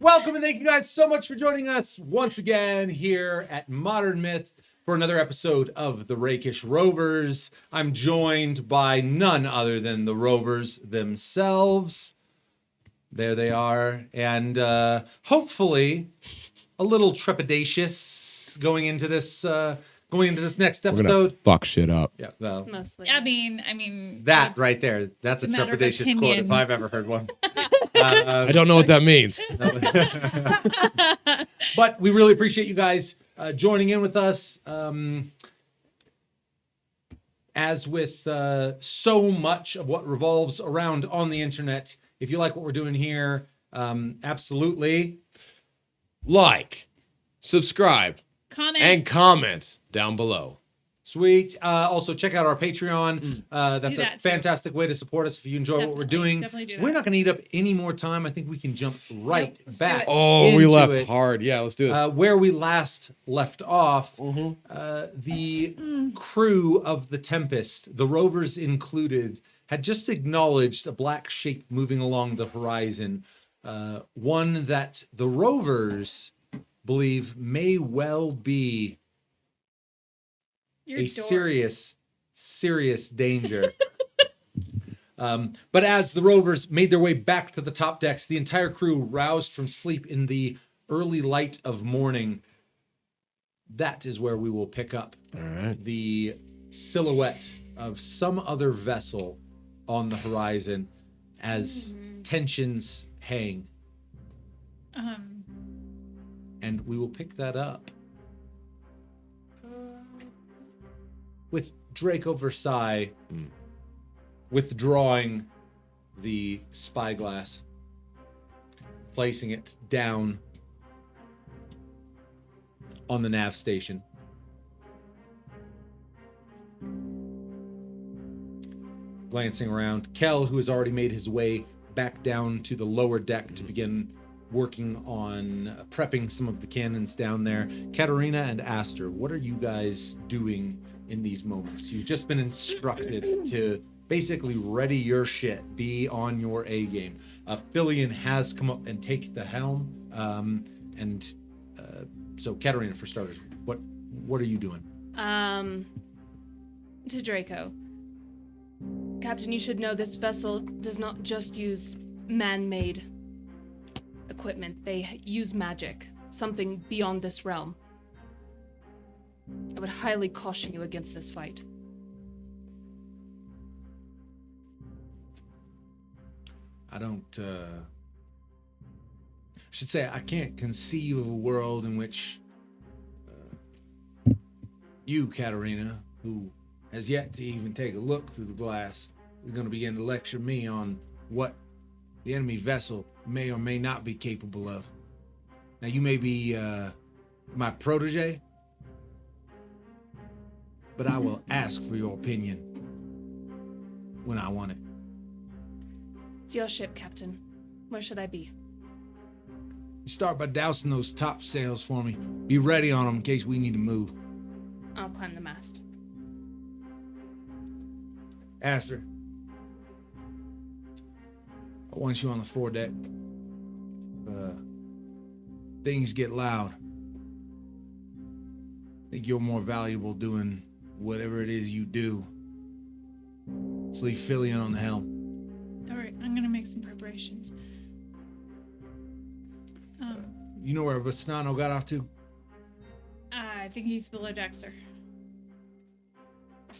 Welcome and thank you guys so much for joining us once again here at Modern Myth for another episode of the Rakish Rovers. I'm joined by none other than the Rovers themselves. There they are. And hopefully a little trepidatious going into this next We're gonna episode. fuck shit up. Yeah, well, Mostly. I mean that right there, that's a trepidatious quote if I've ever heard one. I don't know what that means. But we really appreciate you guys joining in with us. As with so much of what revolves around on the internet, if you like what we're doing here, absolutely. Like, subscribe, and comment down below. Sweet. Also, check out our Patreon. That's a that fantastic way to support us if you enjoy what we're doing. Definitely do that. We're not going to eat up any more time. I think we can jump right Let's do back. it. Oh, we into left it. hard. Yeah, let's do this. Where we last left off, the crew of the Tempest, the Rovers included, had just acknowledged a black shape moving along the horizon. One that the Rovers believe may well be Your a door. serious danger. But as the Rovers made their way back to the top decks, the entire crew roused from sleep in the early light of morning. That is where we will pick up All right. the silhouette of some other vessel on the horizon as tensions hang. And we will pick that up with Draco Versailles withdrawing the spyglass, placing it down on the nav station. Glancing around, Kel, who has already made his way back down to the lower deck to begin working on prepping some of the cannons down there. Katerina and Aster, what are you guys doing in these moments? You've just been instructed to basically ready your shit, be on your A game. Philion has come up and take the helm, so Katerina, for starters, what are you doing? To Draco. Captain, you should know this vessel does not just use man-made equipment. They use magic, something beyond this realm. I would highly caution you against this fight. I should say I can't conceive of a world in which you, Katerina, who has yet to even take a look through the glass, is going to begin to lecture me on what the enemy vessel may or may not be capable of. Now, you may be my protege, but I will ask for your opinion when I want it. It's your ship, Captain. Where should I be? You start by dousing those top sails for me. Be ready on them in case we need to move. I'll climb the mast. Aster, I want you on the foredeck. Things get loud. I think you're more valuable doing whatever it is you do. Let's leave Philion on the helm. All right, I'm gonna make some preparations. You know where Bastano got off to? I think he's below deck, sir.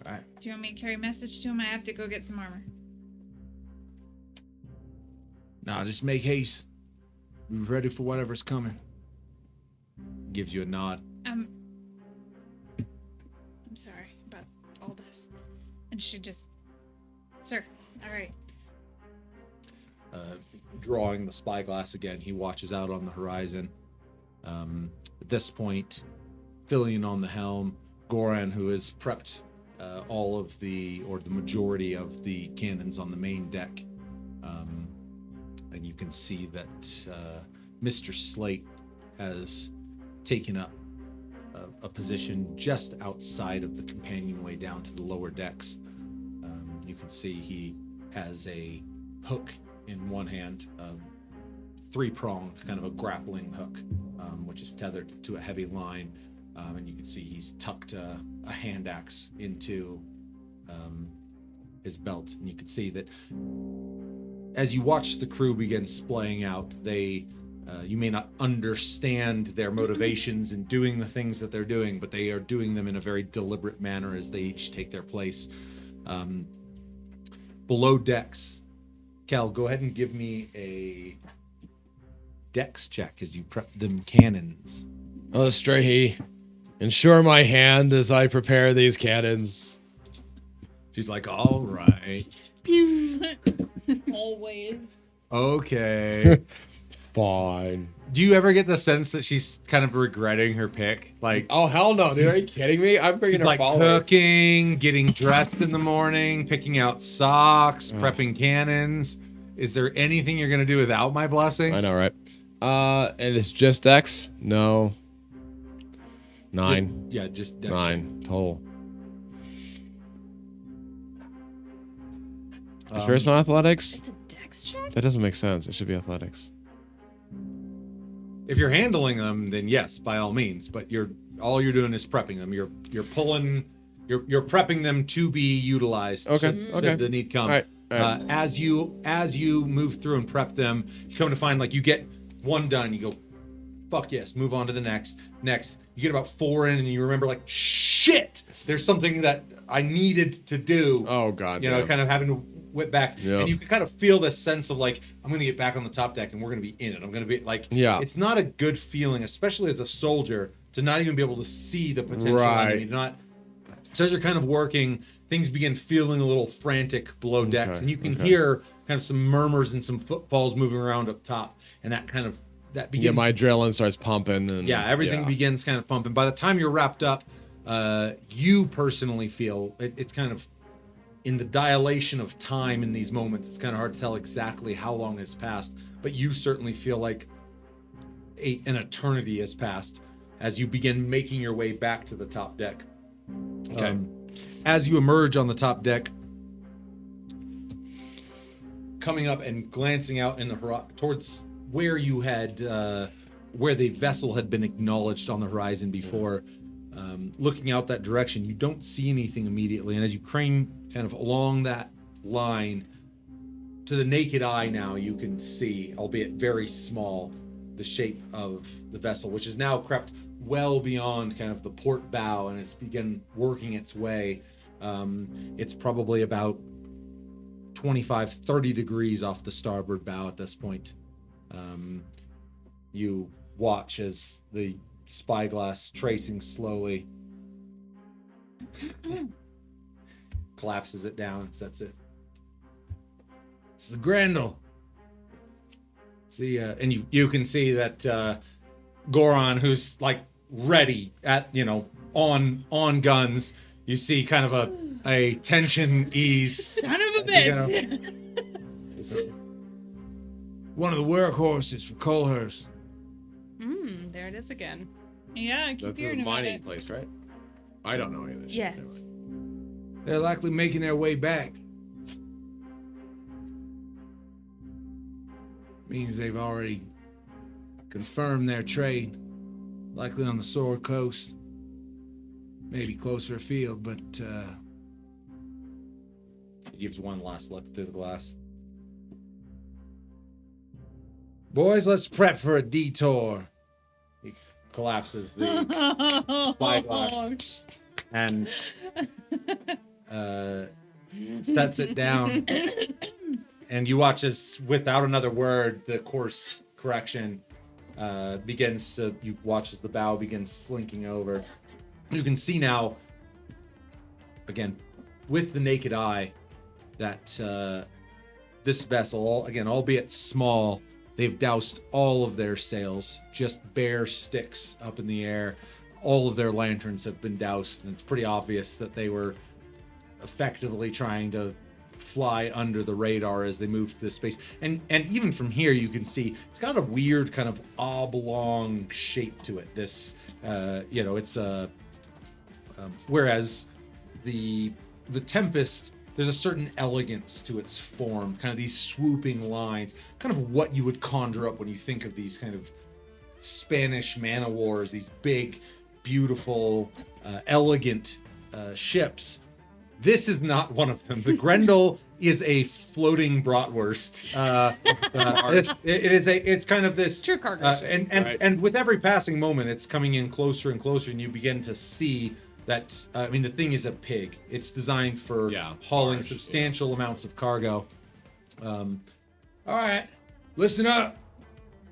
All right. Do you want me to carry a message to him? I have to go get some armor. Nah, just make haste. Be ready for whatever's coming. Gives you a nod. I'm sorry about all this. And she just, sir, all right. Drawing the spyglass again, he watches out on the horizon. At this point, Philion on the helm, Goran, who has prepped all of the majority of the cannons on the main deck. And you can see that Mr. Slate has taken up a position just outside of the companionway down to the lower decks. You can see he has a hook in one hand, 3-pronged, kind of a grappling hook, which is tethered to a heavy line. And you can see he's tucked a hand axe into his belt. And you can see that as you watch the crew begin splaying out, you may not understand their motivations in doing the things that they're doing, but they are doing them in a very deliberate manner as they each take their place. Below decks, Cal, go ahead and give me a dex check as you prep them cannons. Oh, Strahy, ensure my hand as I prepare these cannons. She's like, all right. Always. Okay. Fine. Do you ever get the sense that she's kind of regretting her pick? Like, oh, hell no, dude. Are you kidding me? I'm bringing she's her like followers. cooking, getting dressed in the morning, picking out socks, prepping cannons. Is there anything you're going to do without my blessing? I know, right? And it's just X? No. 9. Just 9 total. Sure it's not athletics? It's a dex check? That doesn't make sense. It should be athletics. If you're handling them, then yes, by all means. But all you're doing is prepping them. You're prepping them to be utilized. Okay. Should the need come. All right. As you move through and prep them, you come to find like you get one done. You go, fuck yes, move on to the next. You get about 4 in, and you remember like, shit, there's something that I needed to do. Oh god. You know, kind of having to whip back, and you can kind of feel this sense of like, I'm going to get back on the top deck, and we're going to be in it. I'm going to be like, it's not a good feeling, especially as a soldier, to not even be able to see the potential enemy. So as you're kind of working, things begin feeling a little frantic below decks, and you can hear kind of some murmurs and some footfalls moving around up top, and that begins. Yeah, my adrenaline starts pumping. And, everything begins kind of pumping. By the time you're wrapped up, you personally feel it's kind of in the dilation of time in these moments. It's kind of hard to tell exactly how long has passed, but you certainly feel like an eternity has passed as you begin making your way back to the top deck. Okay. As you emerge on the top deck, coming up and glancing out in the towards where you had, where the vessel had been acknowledged on the horizon before, looking out that direction, you don't see anything immediately. And as you crane kind of along that line, to the naked eye now, you can see, albeit very small, the shape of the vessel, which is now crept well beyond kind of the port bow, and it's begun working its way. It's probably about 25-30 degrees off the starboard bow at this point. You watch as the spyglass, tracing slowly, collapses it down, sets it. It's the Grendel. See, and you can see that Goron, who's like ready at, on guns. You see kind of a tension ease. Son of a bitch. One of the workhorses for Colehurst. There it is again. Yeah, I keep That's a hearing about mining it. place, right? I don't know any of this Yes. shit. Anyway. They're likely making their way back. Means they've already confirmed their trade. Likely on the Sword Coast. Maybe closer afield, but he gives one last look through the glass. Boys, let's prep for a detour. He collapses the spyglass and sets it down. And you watch as, without another word, the course correction begins to, you watch as the bow begins slinking over. You can see now, again, with the naked eye, that this vessel, again, albeit small, they've doused all of their sails, just bare sticks up in the air. All of their lanterns have been doused, and it's pretty obvious that they were effectively trying to fly under the radar as they move through space. And even from here, you can see it's got a weird kind of oblong shape to it. This, it's a whereas the Tempest, there's a certain elegance to its form, kind of these swooping lines, kind of what you would conjure up when you think of these kind of Spanish man o' wars, these big, beautiful, elegant ships. This is not one of them. The Grendel is a floating bratwurst. It's kind of this True cargo ship. and with every passing moment, it's coming in closer and closer, and you begin to see that. The thing is a pig. It's designed for hauling large, substantial amounts of cargo. All right, listen up,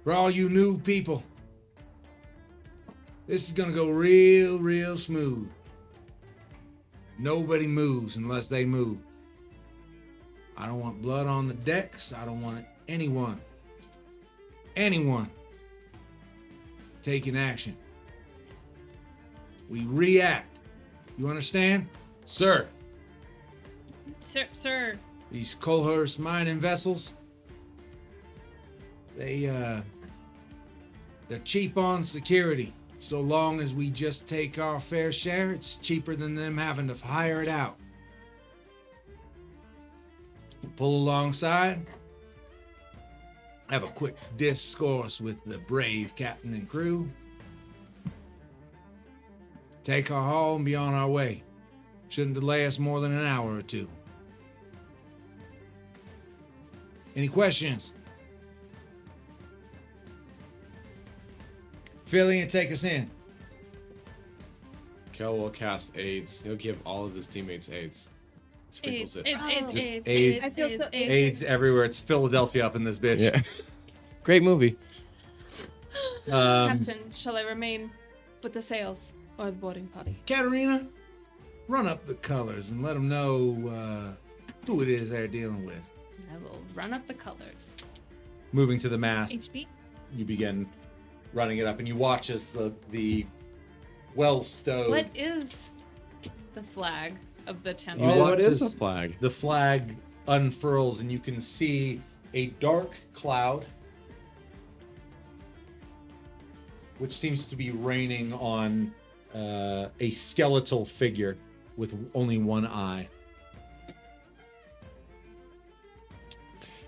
for all you new people. This is gonna go real, real smooth. Nobody moves unless they move. I don't want blood on the decks. I don't want anyone taking action. We react. You understand? Sir. Sir. These Colhurst mining vessels, they're cheap on security. So long as we just take our fair share, it's cheaper than them having to hire it out. Pull alongside, have a quick discourse with the brave captain and crew, take our haul and be on our way. Shouldn't delay us more than an hour or two. Any questions? Fillion, take us in. Kel will cast AIDS. He'll give all of his teammates AIDS. Sprinkles it. AIDS. I feel so AIDS everywhere. It's Philadelphia up in this bitch. Yeah. Great movie. Captain, shall I remain with the sails or the boarding party? Katerina, run up the colors and let them know who it is they're dealing with. I will run up the colors. Moving to the mast, HB. you begin running it up, and you watch as the well stowed. What is the flag of the Tempest? You watch what is this- a flag? The flag unfurls, and you can see a dark cloud, which seems to be raining on a skeletal figure with only one eye.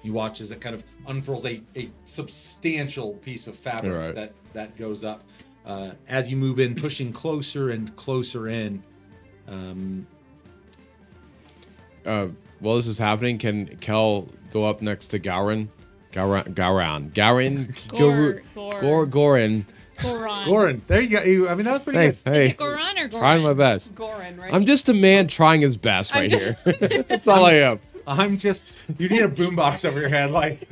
You watch as it kind of unfurls a substantial piece of fabric Right. that goes up. As you move in, pushing closer and closer in. While this is happening, can Kel go up next to Goran? Goran. Goran. Goran, there you go. That was pretty good. Hey, Goran or Goran? trying my best. Goran, right? I'm just a man trying his best right here. That's all I am. You need a boombox over your head, like,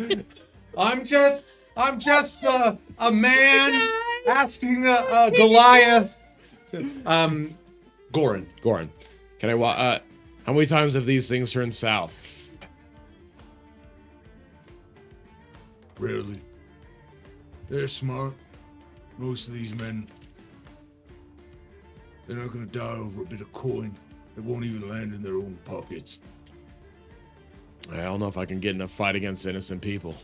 I'm just a man asking a Goliath. Goran. Can I how many times have these things turned south? Rarely. They're smart. Most of these men. They're not gonna die over a bit of coin. It won't even land in their own pockets. I don't know if I can get in a fight against innocent people.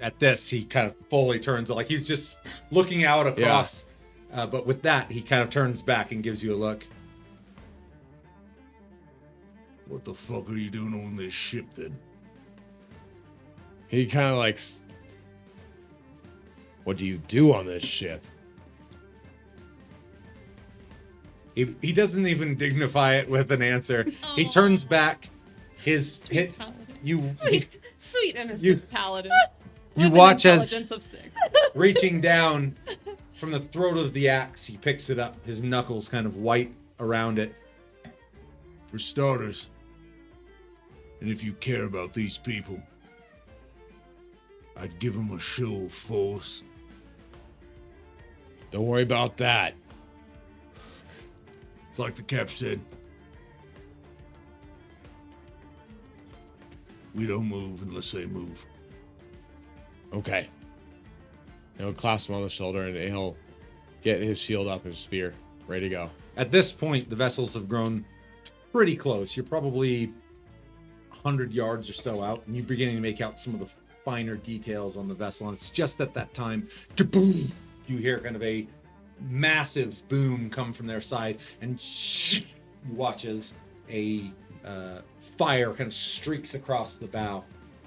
At this, he kind of fully turns, like he's just looking out across. But with that, he kind of turns back and gives you a look. What the fuck are you doing on this ship then? He kind of like, what do you do on this ship? He doesn't even dignify it with an answer. He turns back. Sweet paladin. Sweet innocent paladin. You With an watch as intelligence of 6. reaching down from the throat of the axe, he picks it up. His knuckles kind of white around it. For starters, and if you care about these people, I'd give them a show of force. Don't worry about that. It's like the cap said. We don't move unless they move. Okay. He'll clasp him on the shoulder and he'll get his shield up and spear ready to go. At this point, the vessels have grown pretty close. You're probably 100 yards or so out, and you're beginning to make out some of the finer details on the vessel. And it's just at that time, kaboom, you hear kind of a massive boom come from their side, and you watch as a fire kind of streaks across the bow,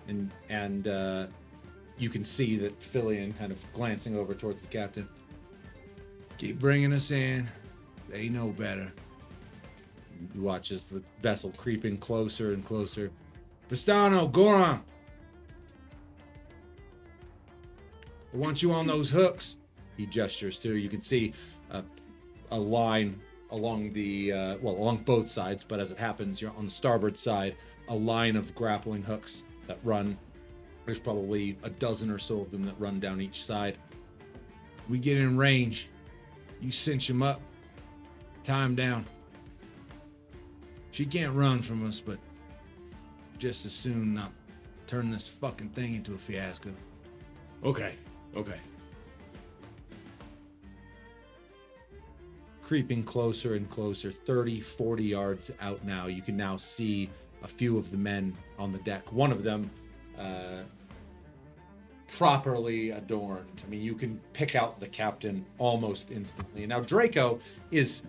and you can see that Filion kind of glancing over towards the captain. Keep bringing us in. They know better. You watch as the vessel creeping closer and closer. Pistano, Goran. I want you on those hooks. He gestures to. You can see a line along the along both sides, but as it happens, you're on the starboard side, a line of grappling hooks that run. There's probably a dozen or so of them that run down each side. We get in range. You cinch him up. Tie him down. She can't run from us, but just as soon not turn this fucking thing into a fiasco. Okay. Creeping closer and closer, 30, 40 yards out now. You can now see a few of the men on the deck. One of them properly adorned. I mean, you can pick out the captain almost instantly. Now, Draco is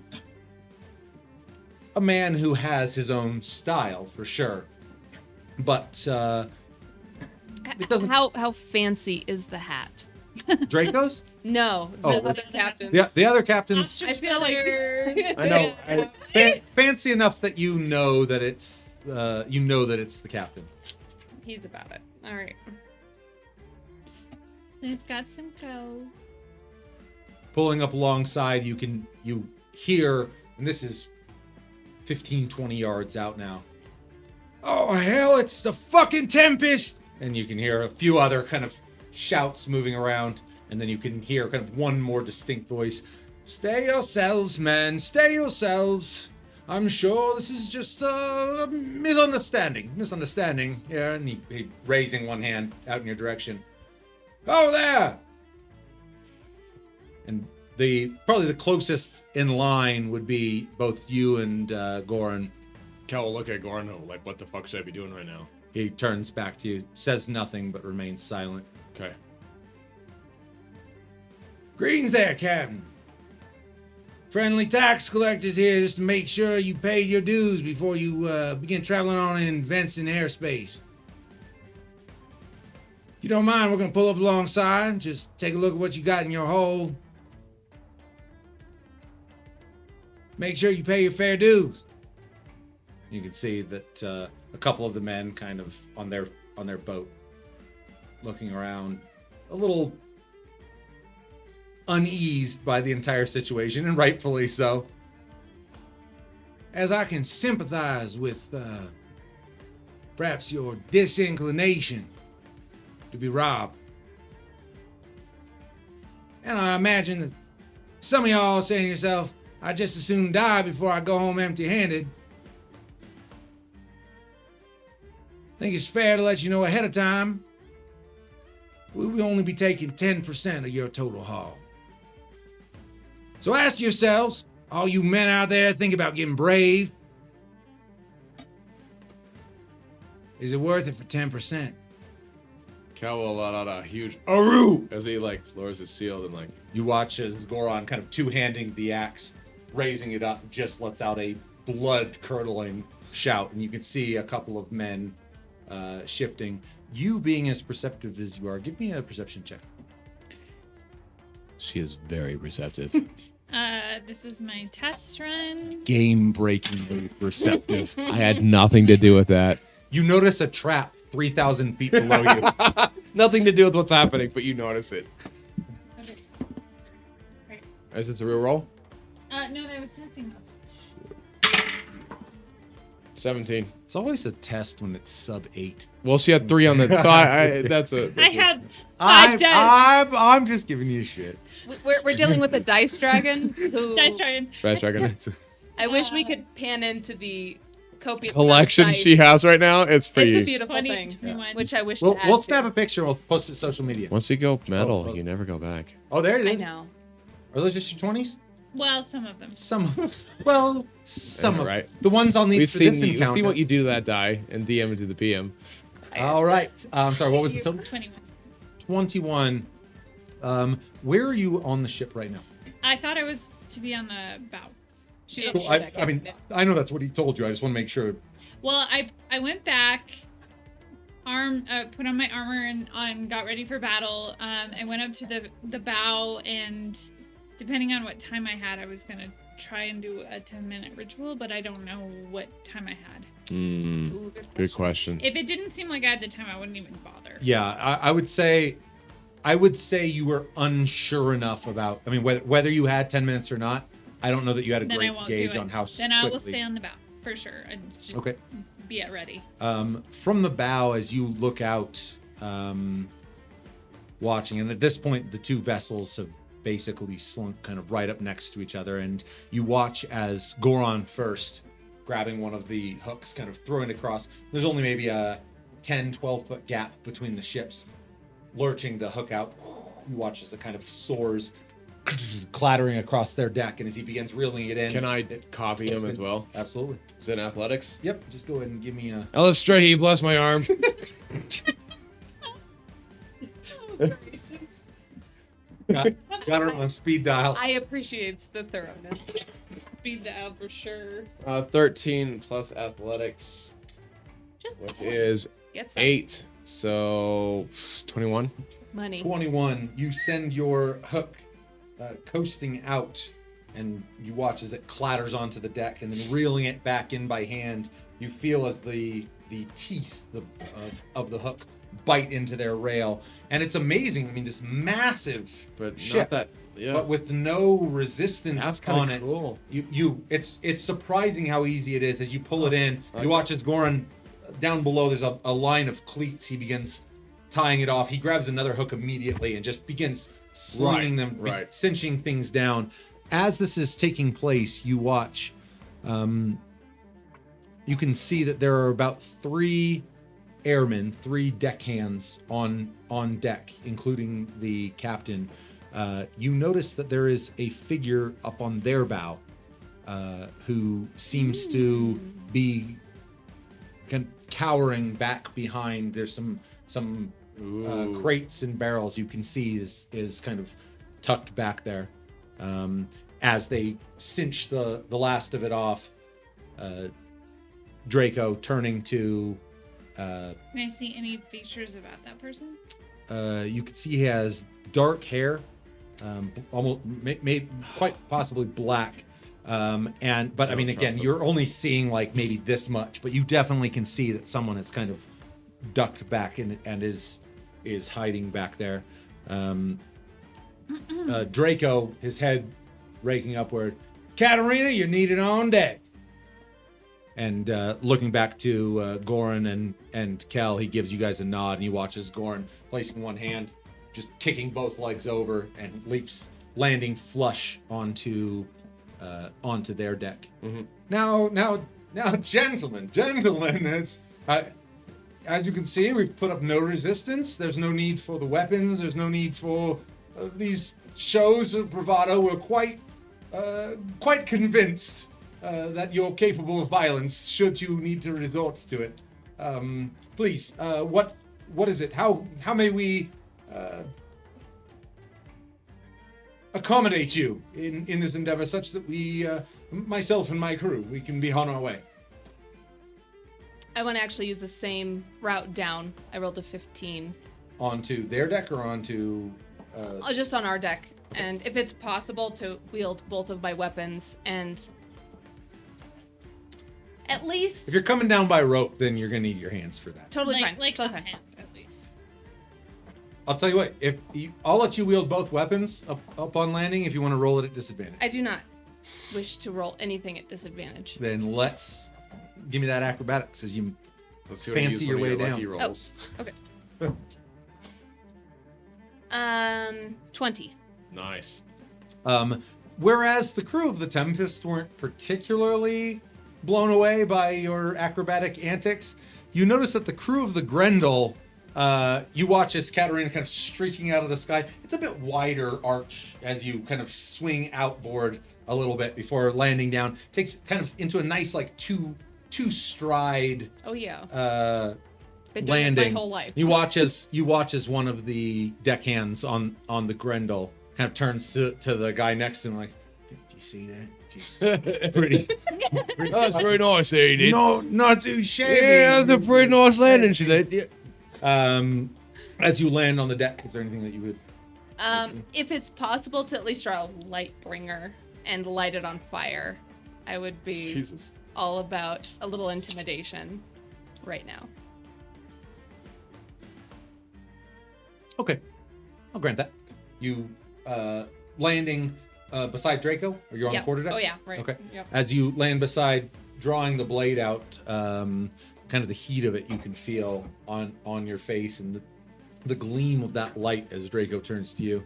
a man who has his own style, for sure. But it doesn't... How fancy is the hat? Draco's? No, the Oh, other captains. Yeah, the other captains... I feel like I know. fancy enough that you know that it's the captain. he's about it. All right. It's got some go. Pulling up alongside, you hear, and this is 15, 20 yards out now. Oh, hell, it's the fucking Tempest! And you can hear a few other kind of shouts moving around, and then you can hear kind of one more distinct voice. Stay yourselves, men, stay yourselves. I'm sure this is just a misunderstanding. Yeah, and he raising one hand out in your direction. Go there! And probably the closest in line would be both you and Goran. Kel will look at Gorno like, what the fuck should I be doing right now? He turns back to you, says nothing, but remains silent. Okay. Greetings there, Captain. Friendly tax collectors here just to make sure you pay your dues before you begin traveling on in Vincent airspace. If you don't mind, we're going to pull up alongside, just take a look at what you got in your hold. Make sure you pay your fair dues. You can see that a couple of the men kind of on their boat, looking around, a little uneased by the entire situation, and rightfully so. As I can sympathize with perhaps your disinclination to be robbed. And I imagine that some of y'all are saying to yourself, I'd just as soon die before I go home empty-handed. I think it's fair to let you know ahead of time, we will only be taking 10% of your total haul. So ask yourselves, all you men out there think about getting brave, is it worth it for 10%? Kel will let out a huge "Aru" as he like lowers his shield and like. You watch as Goran kind of two-handing the axe, raising it up, just lets out a blood-curdling shout, and you can see a couple of men shifting. You being as perceptive as you are, give me a perception check. She is very receptive. This is my test run. Game-breakingly perceptive. I had nothing to do with that. You notice a trap 3,000 feet below you. Nothing to do with what's happening, but you notice it. Okay. Right. Is this a real roll? No, I was testing those. 17. It's always a test when it's sub 8. Well, she had 3 on the. That's a. I had 5 dice. I'm just giving you shit. We're dealing with a dice dragon who Dice dragon. Trash dragon. I wish we could pan into the copious Collection amount of she dice. has right now. It's pretty. It's a beautiful 20, thing, 21. which I wish We'll, to add we'll to. snap a picture and we'll post it to social media. Once you go metal, Oh. you never go back. Oh, there it I is. know. Are those just your 20s? Well, some of them. Some of Yeah, right. the ones I'll need We've for seen this you. encounter. See what you do to that die and DM it to the PM. All right. I'm sorry. What was the total? 21. 21. Where are you on the ship right now? I thought I was to be on the bow. She's on Cool. the I deck. mean, I know that's what he told you. I just want to make sure. Well, I went back, put on my armor and got ready for battle. I went up to the bow, and depending on what time I had, I was gonna try and do a 10-minute ritual, but I don't know what time I had. Ooh, Good question. If it didn't seem like I had the time, I wouldn't even bother. Yeah, I would say you were unsure enough about. I mean, whether you had 10 minutes or not. I don't know that you had a Then I great won't gauge do it. on how Then I will quickly. stay on the bow for sure and just Okay. be at ready. From the bow, as you look out, watching, and at this point, the two vessels have basically slunk kind of right up next to each other, and you watch as Goron first, grabbing one of the hooks, kind of throwing it across. There's only maybe a 10, 12-foot gap between the ships, lurching the hook out. You watch as it kind of soars, clattering across their deck, and as he begins reeling it in. Can I copy him as well? Absolutely. Is it athletics? Yep. Just go ahead and give me a. Illustrate, bless my arm. Got it on speed dial. I appreciate the thoroughness. Speed dial for sure. 13 plus athletics, Just which is get some 8. So 21. money. 21. You send your hook coasting out, and you watch as it clatters onto the deck, and then reeling it back in by hand. You feel as the teeth of the hook bite into their rail, and it's amazing. I mean, this massive But ship, not that. Yeah. but with no resistance That's on kind it. of cool. It's surprising how easy it is as you pull it in. You watch as Goran down below. There's a line of cleats. He begins tying it off. He grabs another hook immediately and just begins slinging them, right. cinching things down. As this is taking place, you watch. You can see that there are about 3 airmen, 3 deckhands on deck, including the captain. You notice that there is a figure up on their bow who seems to be cowering back behind. There's some crates and barrels you can see is kind of tucked back there. As they cinch the last of it off, Draco turning to Can I see any features about that person? you can see he has dark hair, almost quite possibly black. But I mean, again, you're only seeing like maybe this much, but you definitely can see that someone has kind of ducked back and is hiding back there. Draco, his head raking upward. Katarina, you're needed on deck. And looking back to Goran and Kel, he gives you guys a nod, and he watches Goran placing one hand, just kicking both legs over, and leaps, landing flush onto their deck. Mm-hmm. Now, gentlemen, it's as you can see, we've put up no resistance. There's no need for the weapons. There's no need for these shows of bravado. We're quite convinced that you're capable of violence should you need to resort to it. Please, what is it? How may we accommodate you in this endeavor such that we, myself and my crew, we can be on our way? I want to actually use the same route down. I rolled a 15. Onto their deck or onto... Just on our deck. And if it's possible to wield both of my weapons and at least... If you're coming down by rope, then you're going to need your hands for that. Totally fine. Like Totally a fine. hand, at least. I'll tell you what, I'll let you wield both weapons up on landing if you want to roll it at disadvantage. I do not wish to roll anything at disadvantage. Then give me that acrobatics as you Let's see what you fancy use your one way of your down. lucky rolls. Okay. 20. Nice. Whereas the crew of the Tempest weren't particularly blown away by your acrobatic antics, you notice that the crew of the Grendel, you watch as Katarina kind of streaking out of the sky. It's a bit wider arch as you kind of swing outboard a little bit before landing down. Takes kind of into a nice like two stride Oh, yeah. Been doing landing. this my whole life. You watch as one of the deckhands on the Grendel kind of turns to the guy next to him like, "Did you see that? Pretty. That's very nice there, you did. No, not too shabby. Yeah, that was a pretty nice landing, she did. Yeah. As you land on the deck, is there anything that you would? If it's possible to at least draw a light bringer and light it on fire, I would be Jesus. all about a little intimidation right now. Okay, I'll grant that. You landing beside Draco, or you're on the quarterdeck? Oh yeah, right. Okay. Yep. As you land beside, drawing the blade out, kind of the heat of it you can feel on your face, and the gleam of that light as Draco turns to you.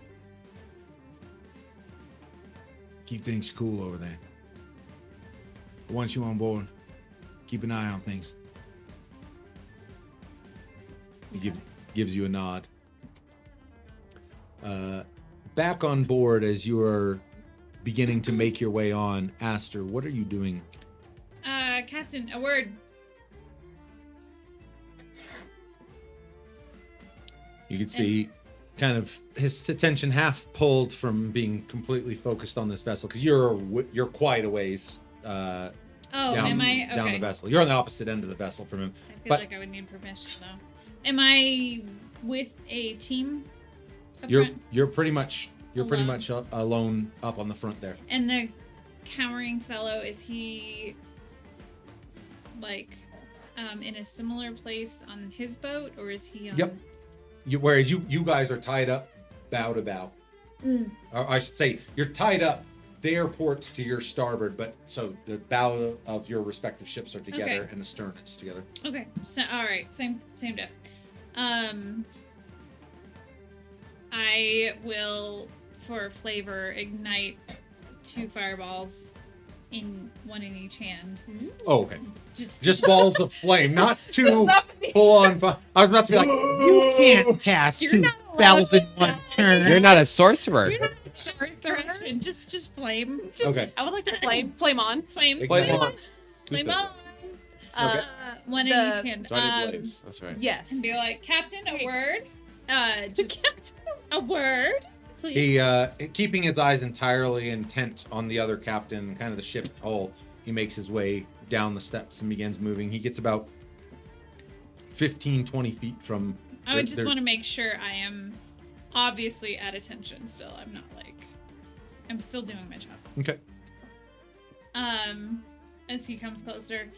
Keep things cool over there. Once you're on board, keep an eye on things. He gives you a nod. Back on board as you are beginning to make your way on, Aster, what are you doing? Captain, a word. You can see kind of his attention half pulled from being completely focused on this vessel because you're quite a ways Oh, down, am I? Okay. down the vessel. You're on the opposite end of the vessel from him. I feel But- like I would need permission though. Am I with a team? Up You're front? you're pretty much Alone. alone up on the front there. And the cowering fellow, is he like in a similar place on his boat, or is he on? Yep. Whereas you guys are tied up bow to bow. Or I should say you're tied up their ports to your starboard, but so the bow of your respective ships are together Okay. and the stern is together. Okay. So all right, same depth. I will, for flavor, ignite 2 fireballs, one in each hand. Oh, okay. Just Balls of flame, not two full on fire. I was about to be like, you can't cast You're two not allowed bells in to one die. turn. You're not a sorcerer. You're not sure direction. Just flame. Okay. I would like to flame on. Flame. Ignite. Flame on. Two Flame steps on. Uh, One in The- each hand. Johnny Blaze. That's right. Yes. And be like, Captain, a word. Just a word, please. He, keeping his eyes entirely intent on the other captain, kind of the ship whole, he makes his way down the steps and begins moving. He gets about 15, 20 feet from... I would just there's- want to make sure I am obviously at attention still. I'm not like, I'm still doing my job. Okay. As he comes closer,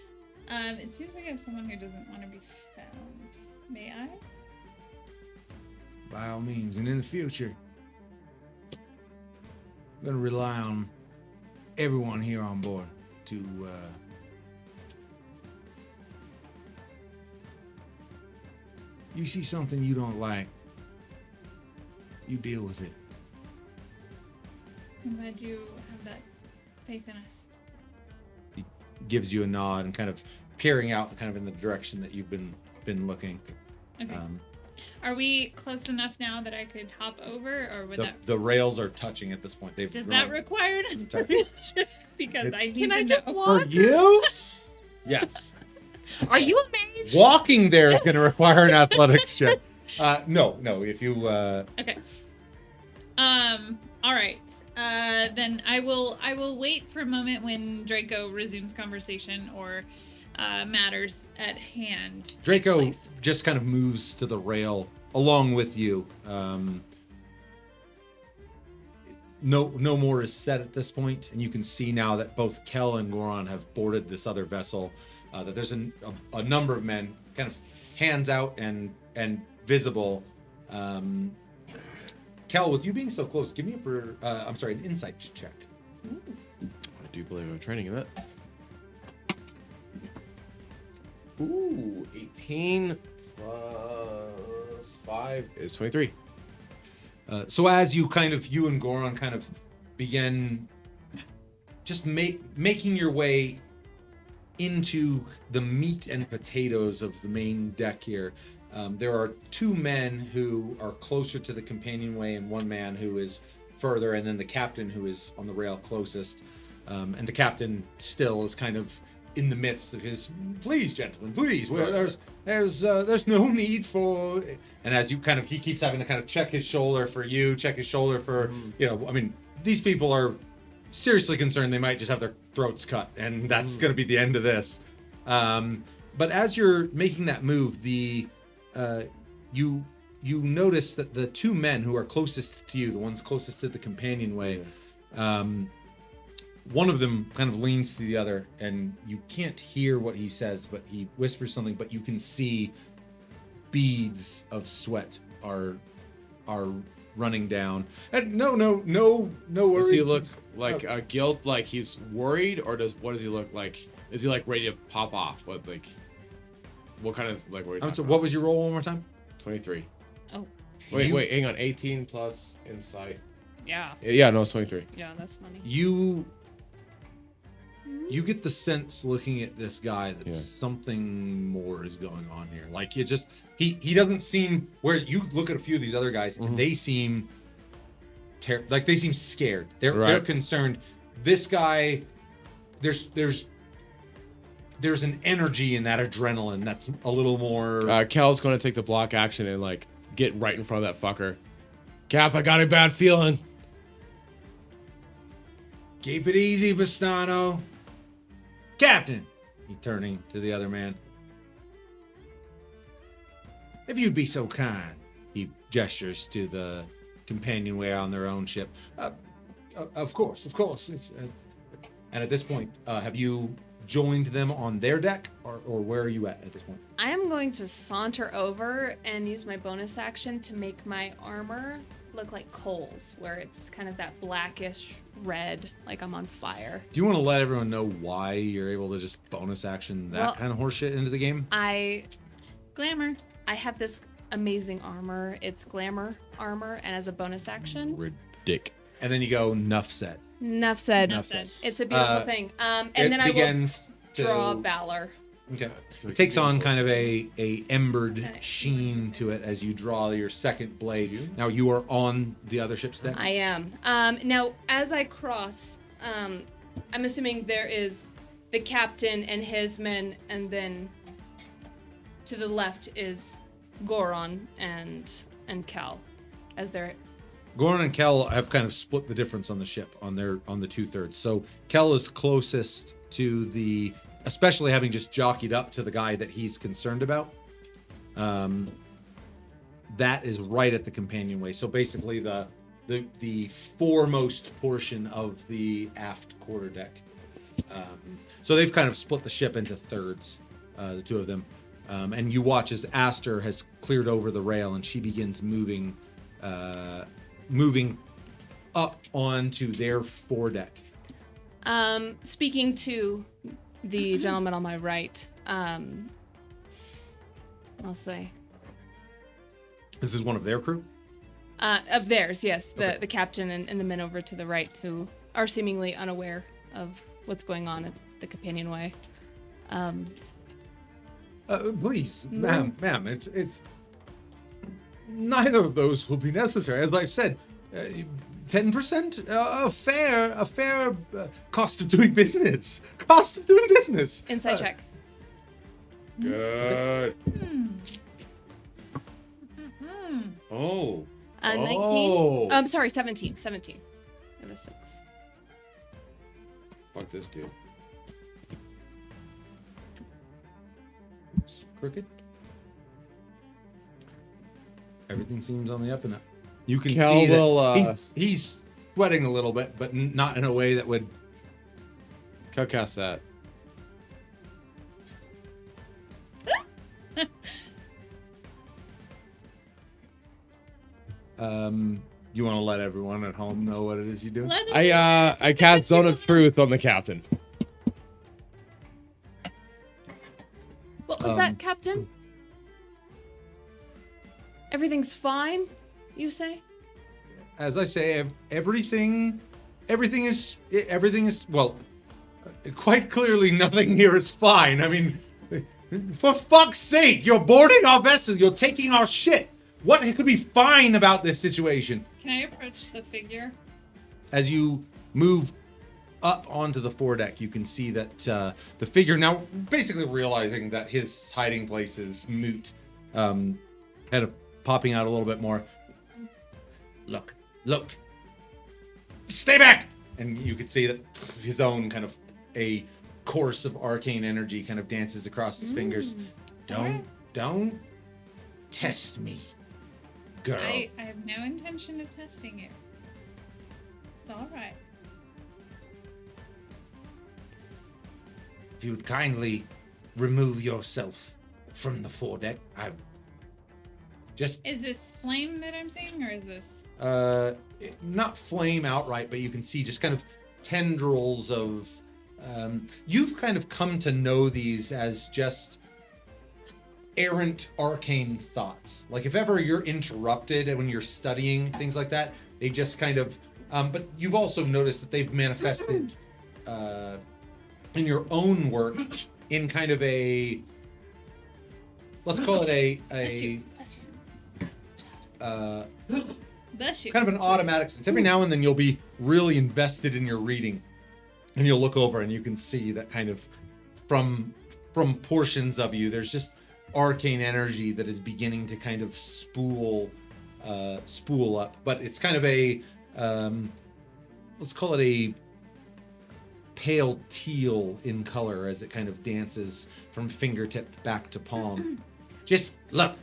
it seems like I have someone who doesn't want to be found. May I? By all means. And in the future, I'm going to rely on everyone here on board to you see something you don't like, you deal with it. I'm glad you have that faith in us. He gives you a nod and kind of peering out kind of in the direction that you've been looking. Okay. Are we close enough now that I could hop over, or would that? The rails are touching at this point. They've Does grown. that require an Sorry. athletics check? Because I need Can to I just know. For walk? you? Yes. Are you a mage? Walking there is going to require an athletics check. No. If you Okay. All right. Then I will wait for a moment when Draco resumes conversation or matters at hand. take Draco place. just kind of moves to the rail along with you. No more is said at this point, and you can see now that both Kel and Goron have boarded this other vessel. That there's a number of men, kind of hands out and visible. Kel, with you being so close, give me an insight check. I do believe I'm training in that. Ooh, 18 plus 5 is 23. So as you and Goron kind of begin just making your way into the meat and potatoes of the main deck here, there are 2 men who are closer to the companionway and 1 man who is further, and then the captain who is on the rail closest. And the captain still is kind of in the midst of his, please, gentlemen, please. There's no need for. And as you kind of, he keeps having to kind of check his shoulder for you, check his shoulder for, I mean, these people are seriously concerned they might just have their throats cut, and that's going to be the end of this. But as you're making that move, you notice that the two men who are closest to you, the ones closest to the companionway, one of them kind of leans to the other, and you can't hear what he says, but he whispers something, but you can see beads of sweat are running down. And no worries. Does he look like guilt, like he's worried, or what does he look like? Is he like ready to pop off? What kind of like? What was your roll one more time? 23. Oh. Wait, hang on. 18 plus insight. Yeah. Yeah, no, it's 23. Yeah, that's funny. You get the sense looking at this guy that something more is going on here. Like he doesn't seem, where you look at a few of these other guys and they seem like they seem scared. They're concerned. This guy, there's an energy in that adrenaline that's a little more. Kel's going to take the block action and like get right in front of that fucker. Cap, I got a bad feeling. Keep it easy, Bastano. Captain, he turning to the other man. If you'd be so kind. He gestures to the companionway on their own ship. Of course. It's, and at this point, have you joined them on their deck, or where are you at this point? I am going to saunter over and use my bonus action to make my armor look like coals, where it's kind of that blackish red, like I'm on fire. Do you want to let everyone know why you're able to just bonus action that kind of horseshit into the game? Glamour. I have this amazing armor. It's glamour armor, and as a bonus action, Ridic. And then you go nuff said. Enough said. Enough said. It's a beautiful thing. And then I will draw valor. Okay. It takes on kind of a embered sheen to it as you draw your second blade. Now you are on the other ship's deck? I am. Now, as I cross, I'm assuming there is the captain and his men, and then to the left is Goron and Cal, as they're. Goran and Kel have kind of split the difference on the ship on the 2/3. So Kel is closest to the, especially having just jockeyed up to the guy that he's concerned about. That is right at the companionway. So basically the foremost portion of the aft quarterdeck. So they've kind of split the ship into thirds, the two of them. And you watch as Aster has cleared over the rail and she begins moving up onto their foredeck. Speaking to the gentleman on my right, I'll say. This is one of their crew? Of theirs, yes. Okay. The captain and the men over to the right who are seemingly unaware of what's going on at the companionway. Please, ma'am, it's neither of those will be necessary. As I've said, 10%, a fair cost of doing business. Inside check. Good. Oh. 19. Oh. I'm sorry, 17. 17. I have a 6. Fuck this dude. Crooked. Everything seems on the up and up. You can Cal see that will, he's sweating a little bit, but not in a way that would. Cal cast that. You want to let everyone at home know what it is you do? I cast Zone of Truth on the captain. What was that, Captain? Everything's fine, you say? As I say, everything is well. Quite clearly, nothing here is fine. I mean, for fuck's sake, you're boarding our vessel. You're taking our shit. What could be fine about this situation? Can I approach the figure? As you move up onto the foredeck, you can see that the figure, now basically realizing that his hiding place is moot, kind of popping out a little bit more. Look, stay back! And you could see that his own kind of a course of arcane energy kind of dances across his fingers. Don't test me, girl. I have no intention of testing you. It's all right. If you'd kindly remove yourself from the foredeck, I just Is this flame that I'm seeing, or is this? Not flame outright, but you can see just kind of tendrils of. You've kind of come to know these as just errant arcane thoughts. Like if ever you're interrupted when you're studying things like that, they just kind of. But you've also noticed that they've manifested in your own work in kind of a. Let's call it a Bless you. Bless you. kind of an automatic sense. Every now and then you'll be really invested in your reading, and you'll look over and you can see that kind of from portions of you, there's just arcane energy that is beginning to kind of spool up. But it's kind of a let's call it a pale teal in color as it kind of dances from fingertip back to palm. just look.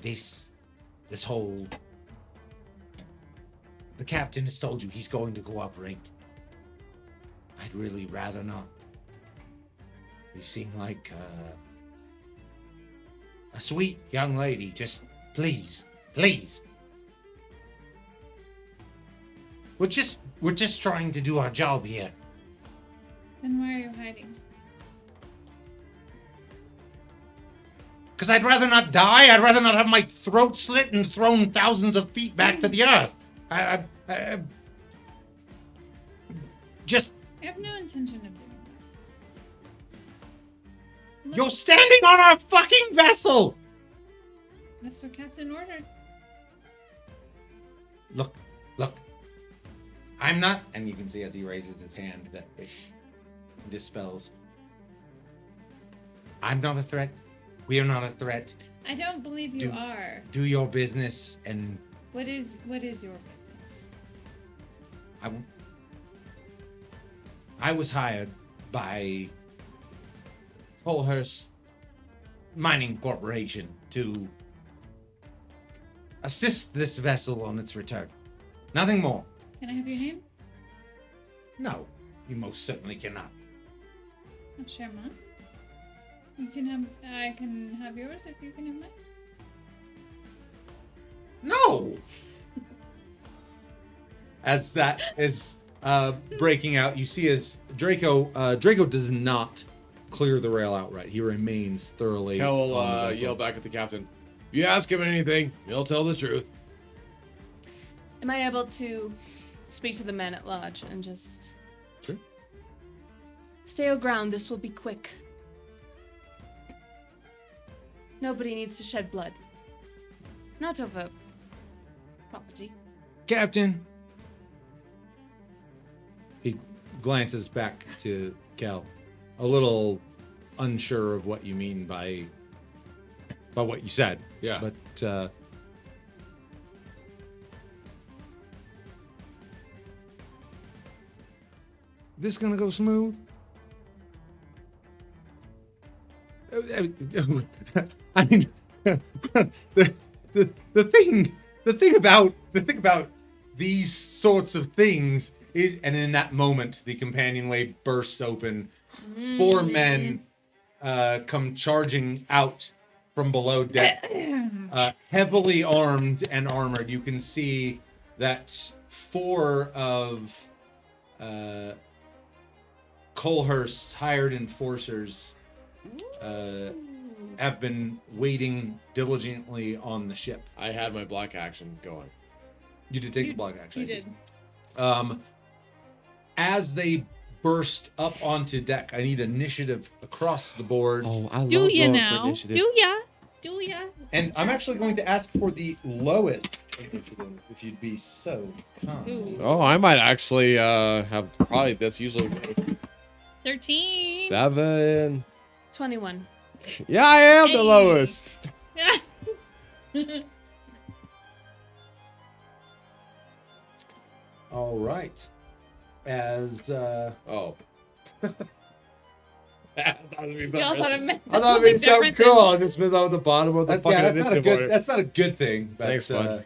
This whole. The captain has told you he's going to cooperate. I'd really rather not. You seem like a sweet young lady. Just please. We're just trying to do our job here. Then why are you hiding? Because I'd rather not die. I'd rather not have my throat slit and thrown thousands of feet back to the earth. I just. I have no intention of doing that. You're standing on our fucking vessel! That's what Captain ordered. Look. I'm not. And you can see as he raises his hand that it dispels. I'm not a threat. We are not a threat. I don't believe you are. Do your business and. What is your business? I was hired by Colhurst Mining Corporation to assist this vessel on its return. Nothing more. Can I have your name? No, you most certainly cannot. Oh, sure, Mom. You can have. I can have yours if you can have mine. No! As that is breaking out, you see as Draco does not clear the rail outright. He remains thoroughly Kel will on the vessel. yell back at the captain. If you ask him anything, he'll tell the truth. Am I able to speak to the men at lodge and just Sure. stay your ground? This will be quick. Nobody needs to shed blood. Not over property. Captain. He glances back to Kel, a little unsure of what you mean by what you said. Yeah. But this gonna go smooth? I mean, the thing about these sorts of things is, and in that moment, the companionway bursts open. 4 men come charging out from below deck, heavily armed and armored. You can see that 4 of Colhurst's hired enforcers have been waiting diligently on the ship. I had my black action going. You did take the block action. You did. As they burst up onto deck, I need initiative across the board. Oh, I Do you now? Do ya? do ya? And I'm actually going to ask for the lowest initiative, if you'd be so kind. Ooh. Oh, I might actually have probably this usually 13. 7. 21. Yeah, I am the Hey. lowest. All right. As Oh. I thought it means Y'all thought it meant I thought it means something different cool. It just means I'm at the bottom of the fucking that's not a initiative good. order. That's not a good thing. But, Thanks, bud.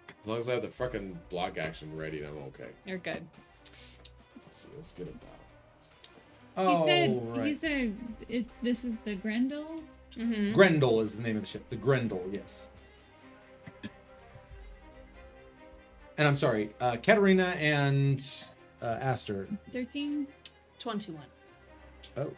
As long as I have the fucking block action ready, I'm okay. You're good. Let's get it back. Oh, He said this is the Grendel. Mm-hmm. Grendel is the name of the ship. The Grendel, yes. And I'm sorry, Katerina and Aster. 13. 21. Oh.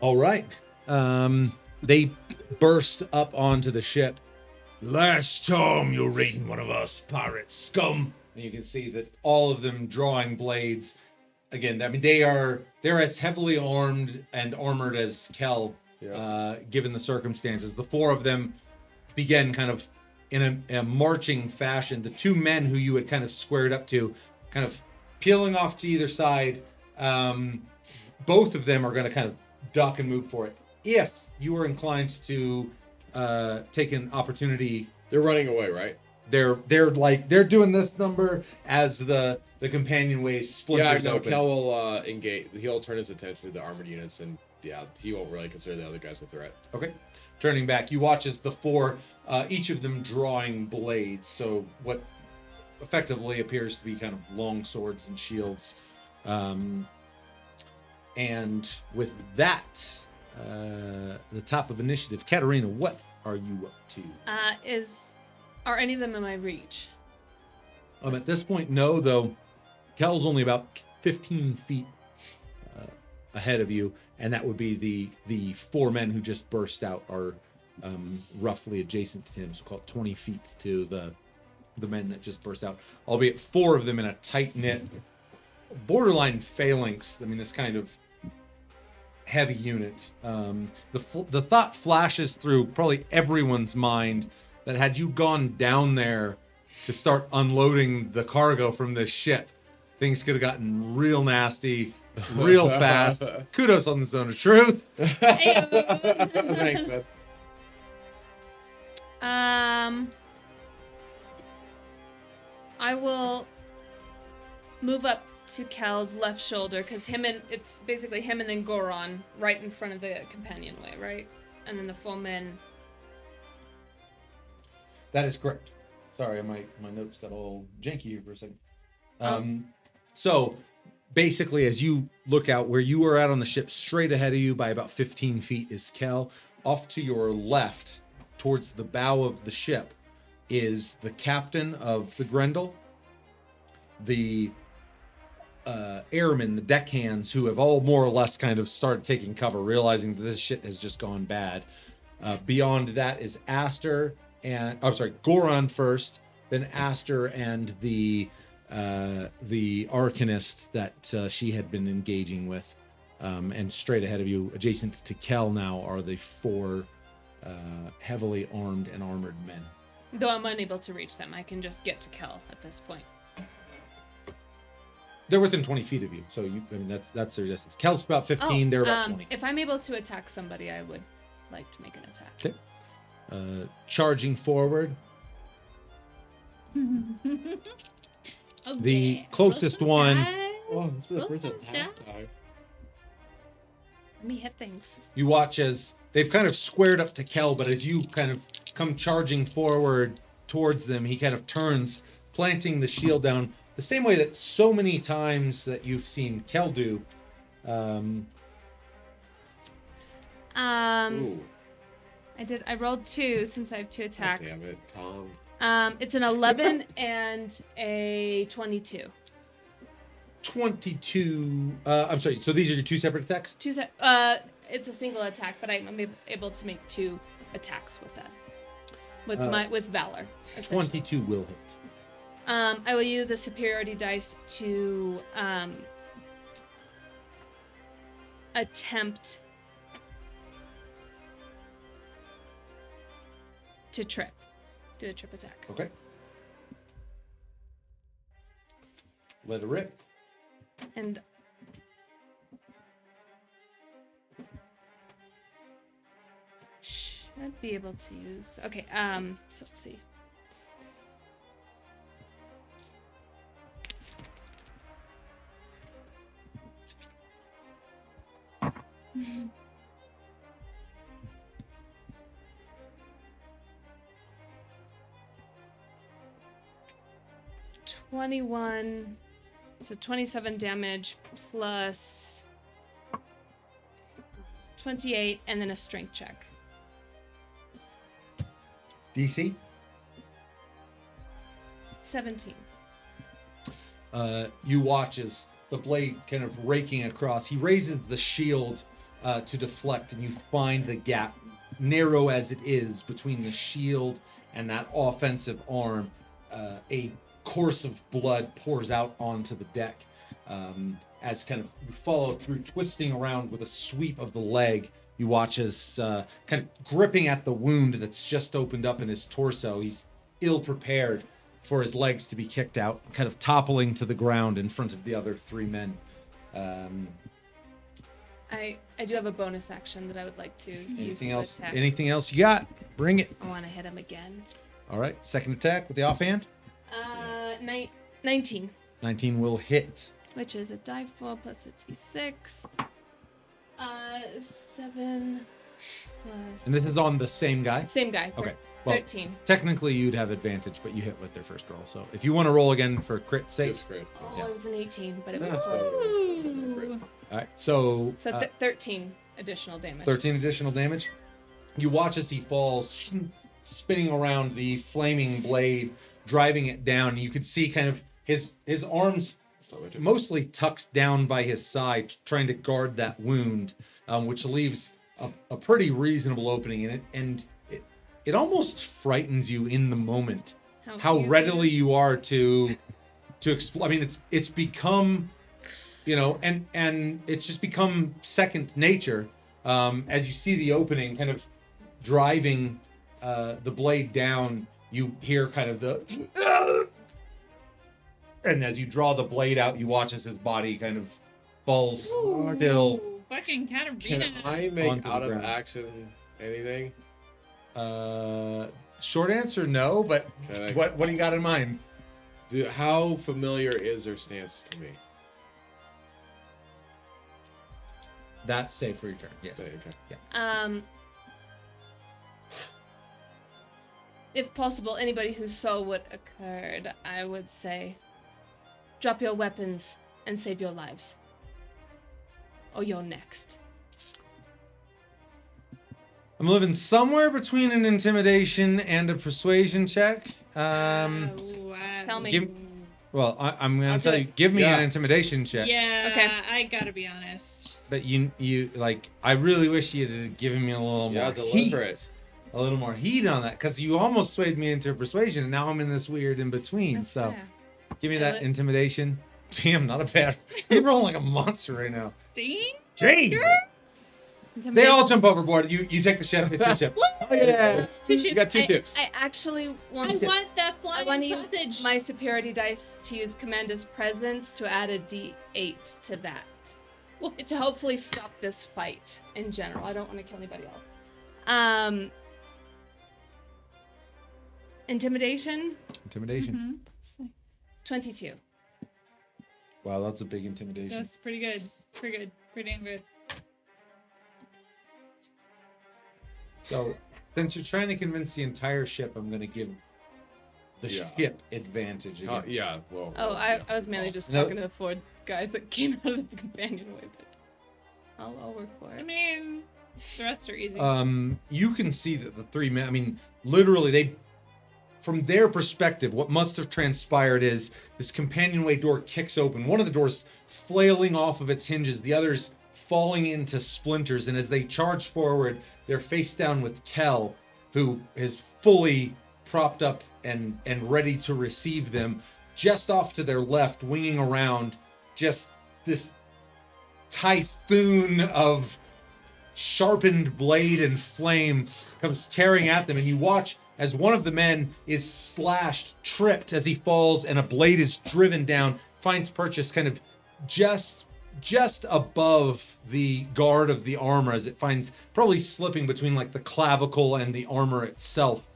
All right. They burst up onto the ship. Last time you're raiding one of us pirate scum. And you can see that all of them drawing blades. Again, I mean, they're as heavily armed and armored as Kel, given the circumstances. The four of them begin kind of in a marching fashion. The two men who you had kind of squared up to, kind of peeling off to either side. Both of them are going to kind of duck and move for it. If you are inclined to take an opportunity, They're running away, right? they're doing this number as the companionway splinters Yeah, no, open. Kel will engage. He'll turn his attention to the armored units, and yeah, he won't really consider the other guys a threat. Okay. Turning back, you watch as the four, each of them drawing blades. So what effectively appears to be kind of long swords and shields. And with that, the top of initiative, Katerina, what are you up to? Are any of them in my reach? At this point, no, though. Kel's only about 15 feet ahead of you, and that would be the four men who just burst out are roughly adjacent to him, so call it 20 feet to the men that just burst out. Albeit four of them in a tight-knit, borderline phalanx. I mean, this kind of heavy unit. The thought flashes through probably everyone's mind that had you gone down there to start unloading the cargo from this ship, things could have gotten real nasty, real fast. Kudos on the Zone of Truth. Thanks, man. I will move up to Kel's left shoulder because it's basically him and then Goron right in front of the companionway, right? And then the full men. That is correct. Sorry, my notes got all janky here for a second. So basically, as you look out where you are out on the ship, straight ahead of you by about 15 feet is Kel. Off to your left, towards the bow of the ship, is the captain of the Grendel, the airmen, the deckhands, who have all more or less kind of started taking cover, realizing that this shit has just gone bad. Beyond that is Aster and Goron first, then Aster and the Arcanist that she had been engaging with, and straight ahead of you, adjacent to Kel now, are the four heavily armed and armored men. Though I'm unable to reach them, I can just get to Kel at this point. They're within 20 feet of you, so that's their distance. Kel's about 15, they're about 20. If I'm able to attack somebody, I would like to make an attack. Okay. Charging forward, the closest one. Oh, this is the Those first ones attack die. Let me hit things. You watch as they've kind of squared up to Kel, but as you kind of come charging forward towards them, he kind of turns, planting the shield down the same way that so many times that you've seen Kel do. Ooh. I rolled 2 since I have 2 attacks. Damn it, Tom. It's an 11 and a 22. 22. I'm sorry. So these are your two separate attacks. it's a single attack, but I'm able to make 2 attacks with that. With Valor. essentially. 22 will hit. I will use a superiority dice to attempt to trip. Do a trip attack. Okay. Let it rip. And should be able to use. Okay, so let's see. $21, so 27 damage plus 28, and then a strength check. DC? 17. You watch as the blade kind of raking across. He raises the shield to deflect, and you find the gap, narrow as it is, between the shield and that offensive arm. A course of blood pours out onto the deck as kind of you follow through, twisting around with a sweep of the leg. You watch as kind of gripping at the wound that's just opened up in his torso. He's ill prepared for his legs to be kicked out, kind of toppling to the ground in front of the other 3 men. I do have a bonus action that I would like to use to attack. Anything else you got? Bring it. I want to hit him again. All right, second attack with the offhand. 19, 19 will hit. which is a die 4 plus a d6. 7 plus. And this is on the same guy? Same guy. Okay. Well, 13. technically you'd have advantage, but you hit with their first roll. So if you want to roll again for crit sake. That's great. Oh, yeah. it was an 18, but it was Yeah, close. Ooh. All right, so, So 13 additional damage. 13 additional damage. You watch as he falls, spinning around the flaming blade, driving it down. You could see kind of his arms mostly tucked down by his side, trying to guard that wound, which leaves a pretty reasonable opening in it. And it almost frightens you in the moment how easy readily it is. you are to explode. I mean, it's become, and it's just become second nature as you see the opening kind of driving the blade down. You hear kind of the, and as you draw the blade out, you watch as his body kind of falls still. Ooh, fucking Can Katarina. I make Onto the out of ground. action anything? Short answer, no. But Can I- what do you got in mind? How familiar is their stance to me? That's safe for your turn. Yes. Okay. If possible, anybody who saw what occurred, I would say, drop your weapons and save your lives. Or you're next. I'm living somewhere between an intimidation and a persuasion check. Tell me. Well, I'm gonna I'll tell do you. it. Give me Yeah. an intimidation check. Yeah, Okay. I gotta be honest. But you like. I really wish you'd have given me a little Yeah, more deliberate. heat. A little more heat on that, because you almost swayed me into persuasion, and now I'm in this weird in between. That's So fair. give me Feel that it. intimidation. Damn, not a bad. You're rolling like a monster right now. Dang. Jeez. They all jump overboard. You take the ship. It's your ship. Oh, yeah. Two You ships. got 2 tips. I actually I want want the I flying want to use sausage. my superiority dice to use Commander's Presence to add a d8 to that. What? To hopefully stop this fight in general. I don't want to kill anybody else. Intimidation, Intimidation. Mhm. 22. Wow, that's a big intimidation. That's pretty good. Pretty good. Pretty damn good. So, since you're trying to convince the entire ship, I'm going to give the Yeah. ship advantage again. Yeah, well. Oh, yeah. I was mainly just No. talking to the 4 guys that came out of the companionway, but I'll work for I it. mean, the rest are easy. You can see that the 3 men, I mean, literally, they, from their perspective, what must have transpired is this companionway door kicks open. One of the doors flailing off of its hinges, the others falling into splinters. And as they charge forward, they're face down with Kel, who is fully propped up and ready to receive them. Just off to their left, winging around, just this typhoon of sharpened blade and flame comes tearing at them, and you watch as one of the men is slashed, tripped as he falls, and a blade is driven down, finds purchase kind of just above the guard of the armor, as it finds probably slipping between like the clavicle and the armor itself.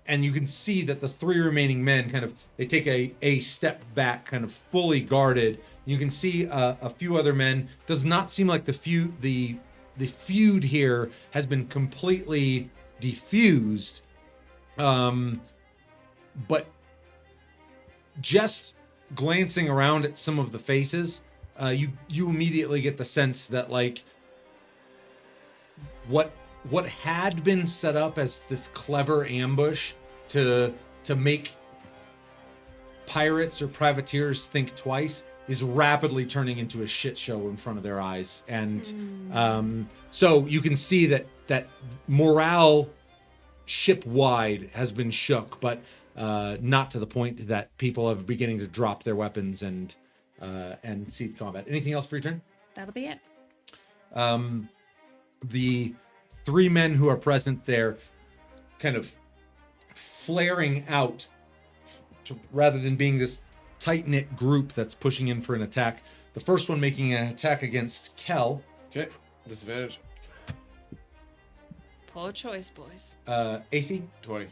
And you can see that the three remaining men kind of, they take a step back, kind of fully guarded. You can see a few other men. Does not seem like the feud here has been completely diffused. But just glancing around at some of the faces, you immediately get the sense that like what had been set up as this clever ambush to make pirates or privateers think twice is rapidly turning into a shit show in front of their eyes. And so you can see that morale ship-wide has been shook, but not to the point that people are beginning to drop their weapons and see the combat. Anything else for your turn? That'll be it. The three men who are present there kind of flaring out rather than being this tight-knit group that's pushing in for an attack. The first one making an attack against Kel. Okay. Disadvantage. Poor choice, boys. AC. 20.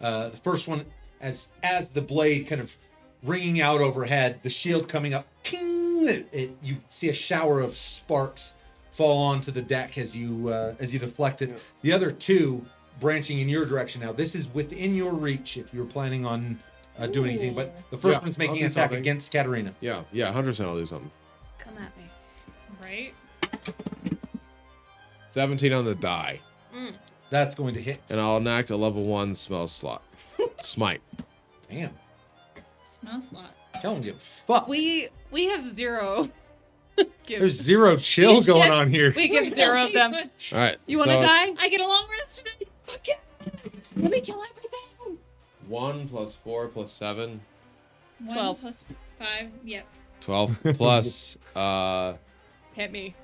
The first one, as the blade kind of ringing out overhead, the shield coming up, ting, you see a shower of sparks fall onto the deck as you deflect it. The other two branching in your direction now. This is within your reach if you're planning on doing anything. But the first one's making I'll an do attack something. against Katarina. Yeah, 100% I'll do something. Come at me. Right? 17 on the die. That's going to hit. And I'll enact a level 1 spell slot. Smite. Damn. Smells a lot. Kel don't give a fuck. We have zero. There's zero chill going on here. We give zero of them. All right. You want to die? I get a long rest today. Fuck yeah. Let me kill everything. 1 plus 4 plus 7. 1 12. plus 5. Yep. 12 plus Hit me.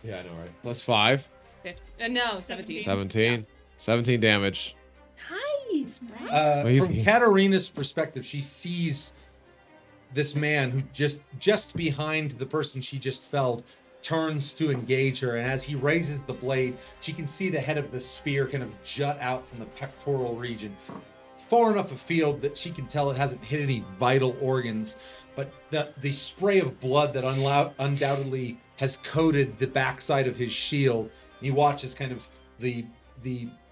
yeah, I know, right? Plus 5. It's 50. No, 17. 17. 17 damage. Nice, bro. From Katarina's perspective, she sees this man who just behind the person she just felled turns to engage her, and as he raises the blade, she can see the head of the spear kind of jut out from the pectoral region, far enough afield that she can tell it hasn't hit any vital organs, but the spray of blood that undoubtedly has coated the backside of his shield. You watch as kind of the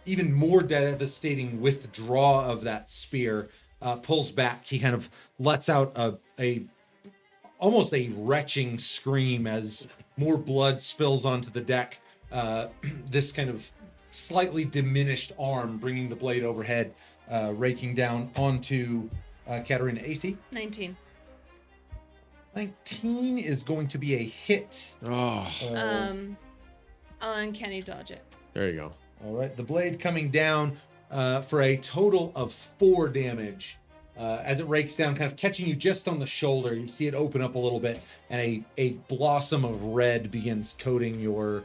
even more devastating withdrawal of that spear pulls back. He kind of lets out a almost a retching scream as more blood spills onto the deck. This kind of slightly diminished arm bringing the blade overhead, raking down onto Katarina. AC 19. 19 is going to be a hit. Oh, I'll uncanny dodge it. there you go. All right, the blade coming down for a total of 4 damage. As it rakes down, kind of catching you just on the shoulder. You see it open up a little bit, and a blossom of red begins coating your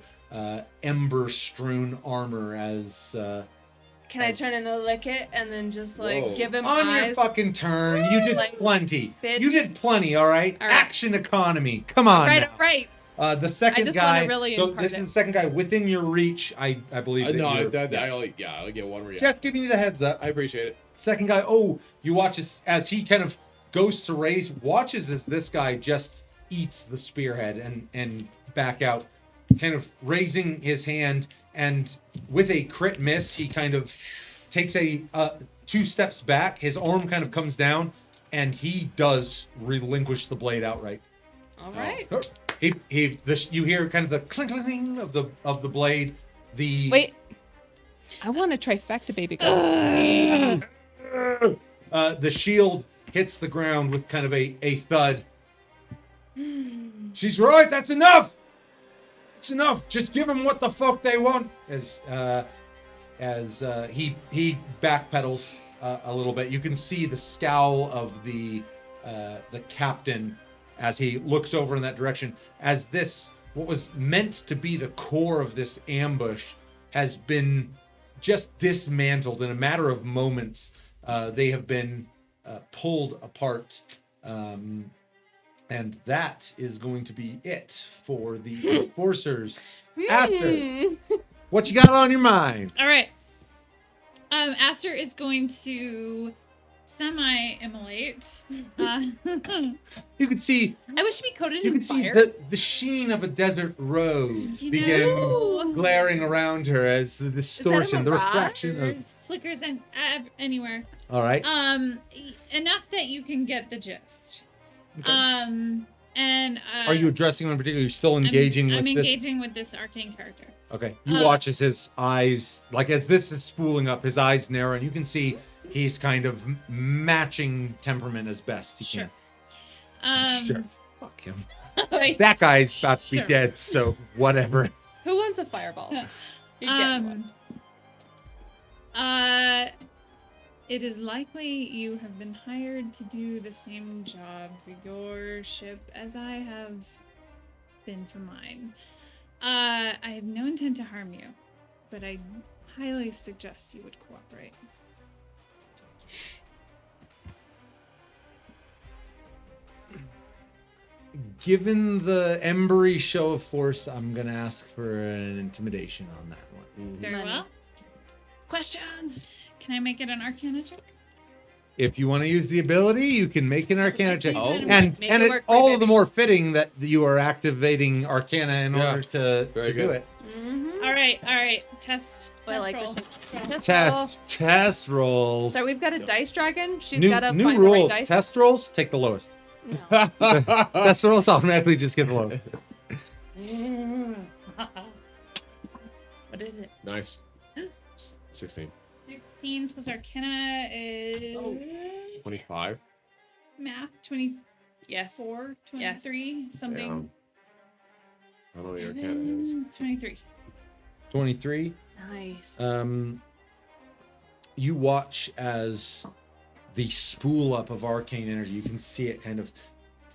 ember-strewn armor as... Can I turn and lick it and then just like Whoa. give him on eyes? your fucking turn, you did Like, plenty. bitch. You did plenty, all right? All right. Action economy. Come on Right, now. right. The second I just guy. wanna really So impart this it. is the second guy within your reach. I believe. that No, you're- I only get one reaction. Just giving you the heads up. I appreciate it. Second guy. Oh, you watch as he kind of goes to raise. Watches as this guy just eats the spearhead and back out, kind of raising his hand, and with a crit miss, he kind of takes a 2 steps back. His arm kind of comes down, and he does relinquish the blade outright. All right. You hear kind of the clink of the blade. Wait. I want a trifecta, baby girl. The shield hits the ground with kind of a thud. She's right. That's enough. It's enough. Just give them what the fuck they want. As he backpedals a little bit, you can see the scowl of the captain as he looks over in that direction. As this, what was meant to be the core of this ambush, has been just dismantled in a matter of moments. They have been pulled apart. And that is going to be it for the enforcers. Aster, what you got on your mind? All right. Aster is going to semi-immolate. You can see I wish to be coated you in can see fire. the sheen of a desert road You begin know. glaring around her as the distortion, the mirage? refraction of. There's flickers and anywhere. All right. Enough that you can get the gist. Okay. And Are you addressing him in particular? You're still engaging I'm with this. engaging with this arcane character. Okay. You watch as his eyes, like as this is spooling up, his eyes narrow, and you can see he's kind of matching temperament as best he Sure. can. Sure. Fuck him. Like, That guy's about to be Sure. dead, so whatever. who wants a fireball? You're getting one. It is likely you have been hired to do the same job for your ship as I have been for mine. I have no intent to harm you, but I highly suggest you would cooperate. Given the embery show of force, I'm gonna ask for an intimidation on that one. Very Money. well. Questions? Can I make it an Arcana check? If you want to use the ability, you can make an Arcana check. Oh. And Make and it it, work for you, all the baby. more fitting that you are activating Arcana in Yeah. order to Very do good. it. Mm-hmm. All right. Test. I like roll. this. Roll. Test rolls. So we've got a dice dragon. She's New, got to new find rule. the right dice. Test rolls, take the lowest. No. Test rolls automatically just get the lowest. What is it? Nice. 16. 16 plus Arcana is 25. math 24, Yes. 23, something. Damn. I don't know what your Arcana is. 23. 23. Nice. You watch as the spool up of arcane energy, you can see it kind of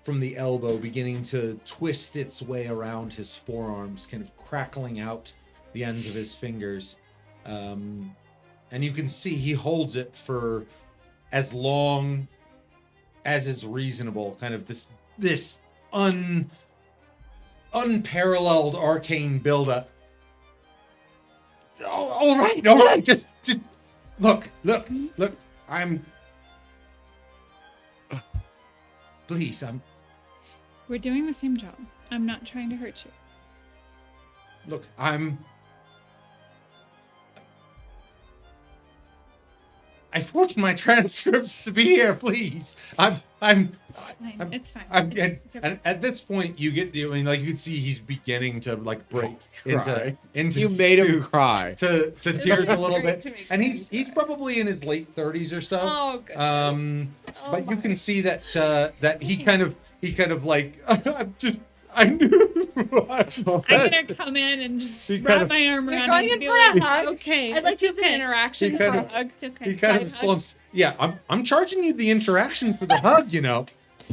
from the elbow beginning to twist its way around his forearms, kind of crackling out the ends of his fingers. And you can see he holds it for as long as is reasonable, kind of this unparalleled arcane buildup. Oh, all right, just look. Please, We're doing the same job. I'm not trying to hurt you. I forged my transcripts to be here, please. It's fine. It's fine. And It's okay. at this point, you get you can see he's beginning to like break Cry. into You made him to- cry. to tears a little Great bit, to make and he's friends. probably in his late 30s or so. Oh, goodness. But you my. can see that that he kind of like I knew. I'm gonna come in and just He wrap kind of- my arm You're around going him in and be for a like, hug. okay. I'd like it's to use okay. an interaction He for kind a of- hug. It's okay. He kind of Side hug. slumps. Yeah, I'm charging you the interaction for the hug, you know.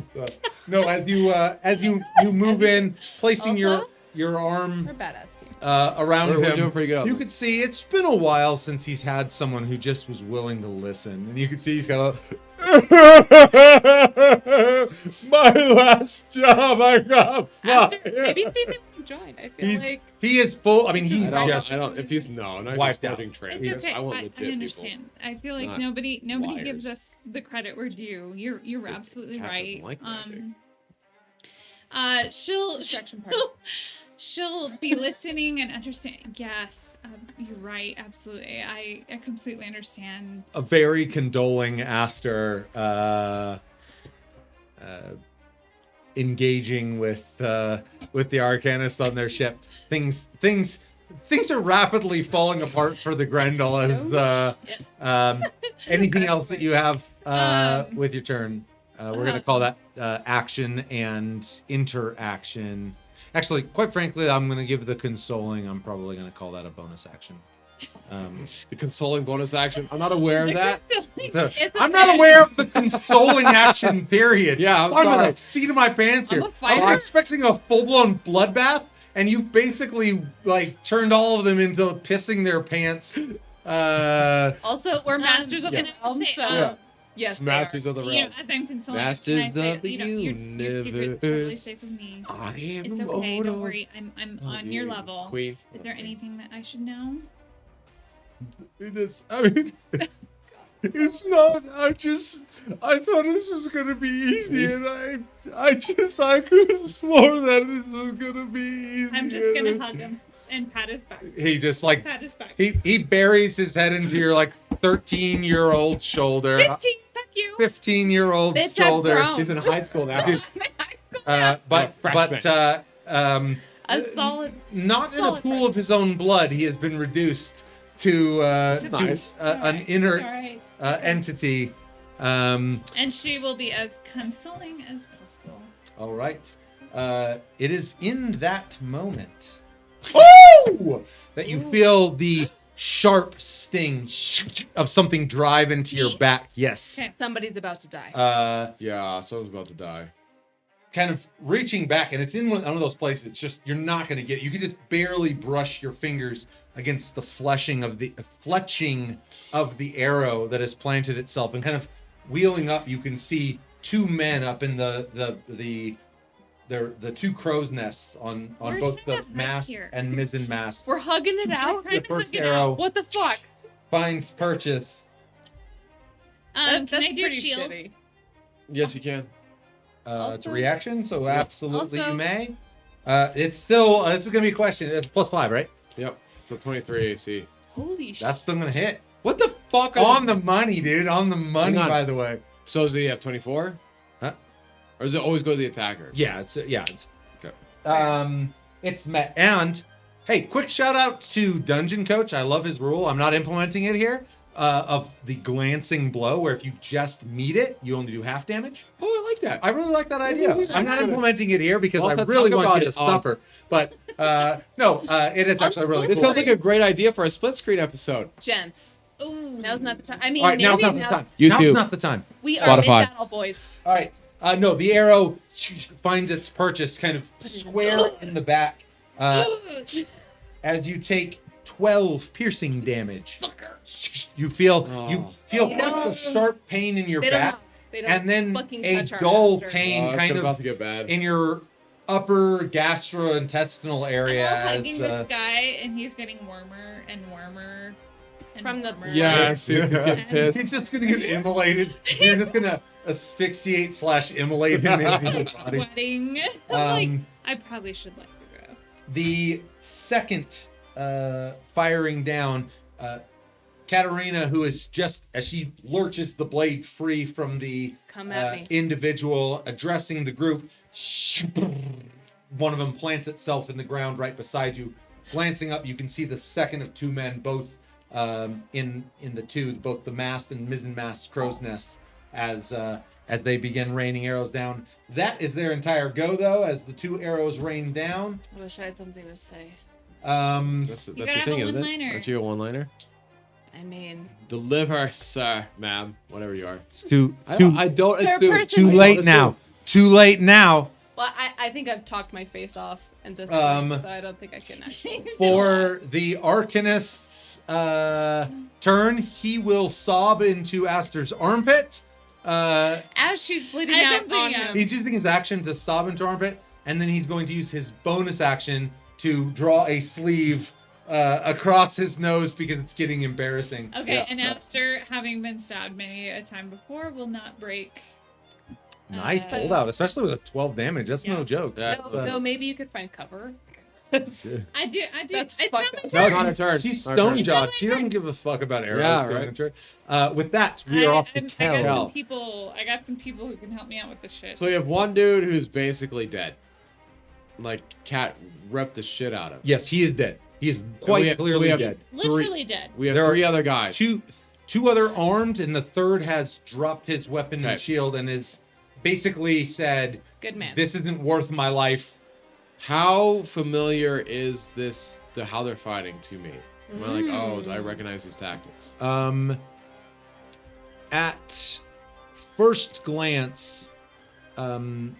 So, no, as you move in, placing Also? your arm We're badass team. around We're him. doing pretty good on You this. could see it's been a while since he's had someone who just was willing to listen, and you could see he's got my last job. I got After, fired. maybe Stephen can join. I feel like He is full. I mean, he I just don't. If he's not Wiped just out. putting It's transcripts. okay. I want I legit understand. I feel like not nobody liars. gives us the credit we're due. You're absolutely cat right. doesn't like magic. She'll Distraction part. she'll be listening and understand. Yes, you're right. Absolutely. I completely understand. a very condoling Aster engaging with the Arcanist on their ship. Things are rapidly falling apart for the Grendel. As anything else that you have with your turn? We're gonna call that action and interaction. Actually, quite frankly, I'm going to give the consoling. I'm probably going to call that a bonus action. The consoling bonus action. I'm not aware of that. I'm not aware of the consoling action. Period. Yeah, I'm in sorry. the seat of my pants here. I'm a fighter. I'm expecting a full-blown bloodbath, and you basically like turned all of them into pissing their pants. Also, we're masters of Yeah. the realm, so Yeah. yes, they Masters are. of the You realm. know, as I'm consoling, Masters can I say, of the your secret's totally universe. safe with me. I am It's okay. immortal. Don't worry. I'm on your level. Queen. Is there anything that I should know? It is. I mean, it's not. I thought this was gonna be easy, and I could have sworn that this was gonna be easy. I'm just gonna hug him and pat his back. He just like Pat his back. he buries his head into your like 13-year-old shoulder, 15. Fuck you. 15-year-old Bitch, I've shoulder. grown. He's in high school now. I'm in high school. But freshman. A solid. not in a Solid pool freshman. of his own blood. He has been reduced to nice. an Alright, inert alright. entity. And she will be as consoling as possible. All right. It is in that moment that you feel the sharp sting of something drive into your back. Yes. Okay. Somebody's about to die. Yeah, someone's about to die. Kind of reaching back, and it's in one of those places. It's just you're not going to get it. You can just barely brush your fingers against the fletching of the arrow that has planted itself, and kind of wheeling up. You can see two men up in the two crow's nests on We're both the trying to hide mast here. and mizzen mast. We're hugging it out. The first arrow What the fuck? finds purchase. Can That's I do pretty shield? shitty. Yes, you can. It's a reaction, so absolutely Also- you may. It's still this is gonna be a question. It's +5, right? Yep. So 23 AC. Holy shit. That's still gonna hit. What the fuck? On the money, dude. On the money, Hang on. by the way. So does he have 24? Huh? Or does it always go to the attacker? Yeah, it's Okay. it's met. And hey, quick shout out to Dungeon Coach. I love his rule. I'm not implementing it here. Of the glancing blow, where if you just meet it, you only do half damage. Oh, I like that. I really like that idea. I'm not implementing it here because Well, I let's really talk want about you to it. stuff her. But no, it is actually really This cool. sounds like a great idea for a split screen episode. Gents. Ooh. Now's not the time. I mean, All right, maybe now's not the time. You Now's too. not the time. We are in Spotify. battle, boys. All right. No, the arrow finds its purchase kind of square in the back as you take 12 piercing damage. You feel first a sharp pain in your They don't back, know. They don't and then fucking a touch our dull master. pain it's kind about of to get bad. in your upper gastrointestinal area I'm all as hugging the this guy, and he's getting warmer and warmer. And From the- warmer. Yeah, he's getting pissed. He's just gonna get immolated. You're just gonna asphyxiate/immolate him into your I'm body. sweating. Like, Um, I probably should let you go. The second firing down, Katarina, who is just as she lurches the blade free from the Come at me. individual addressing the group, one of them plants itself in the ground right beside you. Glancing up, you can see the second of two men, both in the two, both the mast and mizzen mast crow's nests, as they begin raining arrows down. That is their entire go, though, as the two arrows rain down. I wish I had something to say. That's gotta your have thing, a isn't it? one-liner. Aren't you a one-liner? I mean, Deliver, sir, ma'am, whatever you are. It's too I don't Third assume. person. too I late don't now. assume. Too late now. well, I think I've talked my face off at this Um, point, so I don't think I can actually. For the Arcanist's turn, he will sob into Aster's armpit. As she's bleeding As out I'm bleeding on out. him. He's using his action to sob into armpit, and then he's going to use his bonus action to draw a sleeve across his nose because it's getting embarrassing. Okay, Yeah. and Aster, having been stabbed many a time before, will not break. Nice Uh, holdout, especially with a 12 damage. That's Yeah. no joke. Yeah. Though maybe you could find cover. 'Cause I do. That's It's fucked not up. my No, turn. not a turn. She's Not a turn. stone jawed. It's She not my doesn't turn. give a fuck about arrows. Yeah, going right. into her. With that, we are off to I got Kel. some people. I got some people who can help me out with this shit. So we have one dude who's basically dead. Like, cat ripped the shit out of him. Yes, he is dead. He is And we quite have- so we clearly have dead. Literally dead. We have There are three other guys. Two other armed, and the third has dropped his weapon Okay. and shield and is basically said, Good man. "This isn't worth my life." How familiar is this? How they're fighting to me? Am I like, oh, do I recognize these tactics? At first glance, the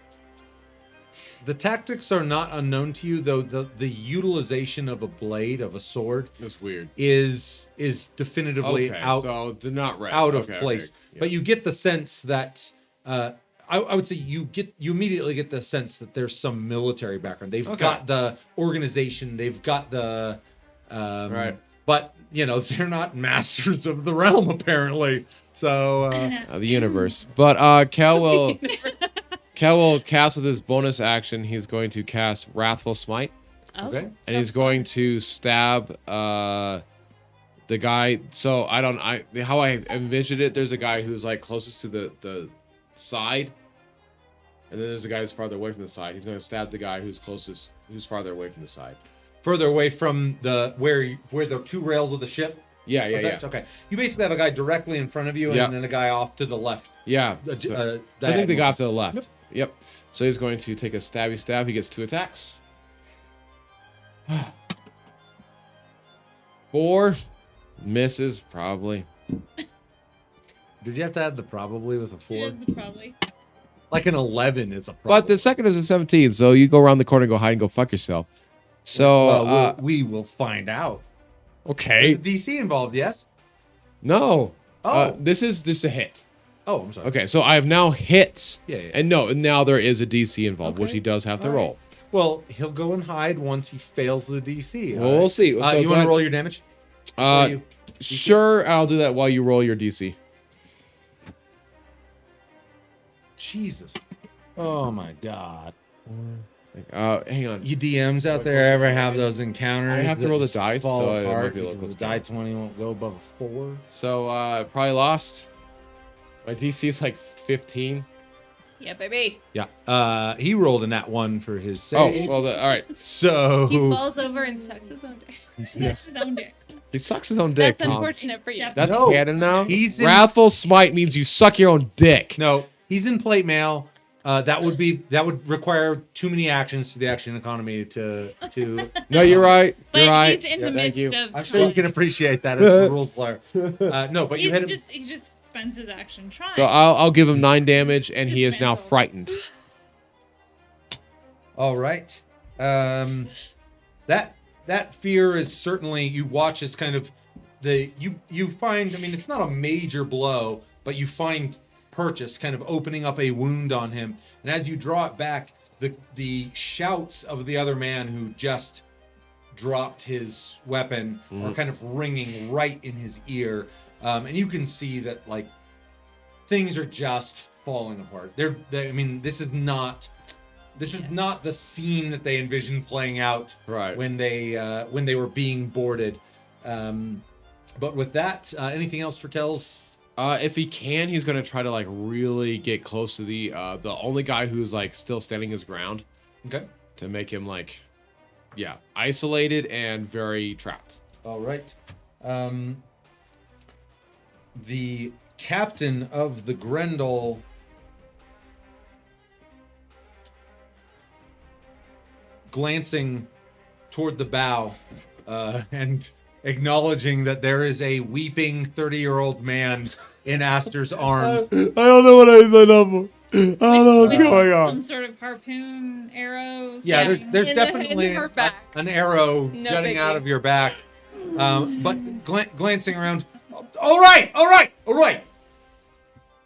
tactics are not unknown to you, though the utilization of a blade, of a sword, That's weird. is definitively so they're not right. out of place. Yeah. But you get the sense that I would say you immediately get the sense that there's some military background. They've got the organization, they've got the right. But they're not masters of the realm apparently. So The universe. But Kel will cast with his bonus action. He's going to cast Wrathful Smite. okay. And he's going to stab the guy. So how I envisioned it, there's a guy who's like closest to the side, and then there's a guy who's farther away from the side. He's going to stab the guy who's farther away from the side. Further away from where the two rails of the ship. Yeah. Okay. You basically have a guy directly in front of you, Yeah. and then a guy off to the left. Yeah. So I think the diagonal. guy to the left. Yep. So he's going to take a stabby stab. He gets 2 attacks. 4 misses probably. Did you have to add the probably with a 4? Probably. Like an 11 is a problem. But the second is a 17, so you go around the corner and go hide and go fuck yourself. So Well, we will find out. okay. There's a DC involved, yes? No. Oh. This is a hit. Oh, I'm sorry. Okay, so I have now hit. Yeah. And now there is a DC involved, which Okay. he does have to All right. roll. Well, he'll go and hide once he fails the DC. Well, we'll see. So you go want to ahead. roll your damage? Uh, you? sure, I'll do that while you roll your DC. Jesus. Oh my God. Hang on. You DMs out there ever have those encounters? I have to that roll the just dice, fall so it might apart be a little because close the die 20 won't go above a 4. So probably lost. My DC is like 15. Yeah, baby. Yeah. He rolled a nat 1 for his Oh, save. well, all right. So He falls over and sucks his own dick. That's his own dick. He sucks his own dick, That's Tom. unfortunate for you. That's No. canon now? He's in- Wrathful Smite means you suck your own dick. no, he's in plate mail. That would require too many actions for the action economy to. No, you're right. But You're right. he's in the Yeah, thank midst you. of. I'm sure you can appreciate that as a rules player. No, but you had him. He just spends his action trying. So I'll give him 9 damage, and he is now Dismantle. frightened. All right. That fear is certainly, you watch as kind of you find, I mean, it's not a major blow, but you find Purchase kind of opening up a wound on him, and as you draw it back, the shouts of the other man who just dropped his weapon are kind of ringing right in his ear, and you can see that like things are just falling apart. I mean, this is not the scene that they envisioned playing out Right. when they were being boarded. But with that, anything else for Kells? If he can, he's gonna try to like really get close to the only guy who's like still standing his ground Okay. to make him like, isolated and very trapped. All right. The captain of the Grendel glancing toward the bow and acknowledging that there is a weeping 30-year-old man in Aster's arms. I don't know what I signed up for. I don't know what's going Some on. sort of harpoon arrow. Yeah, thing. there's In definitely her back. an arrow No jutting biggie. out of your back. But glancing around, all right.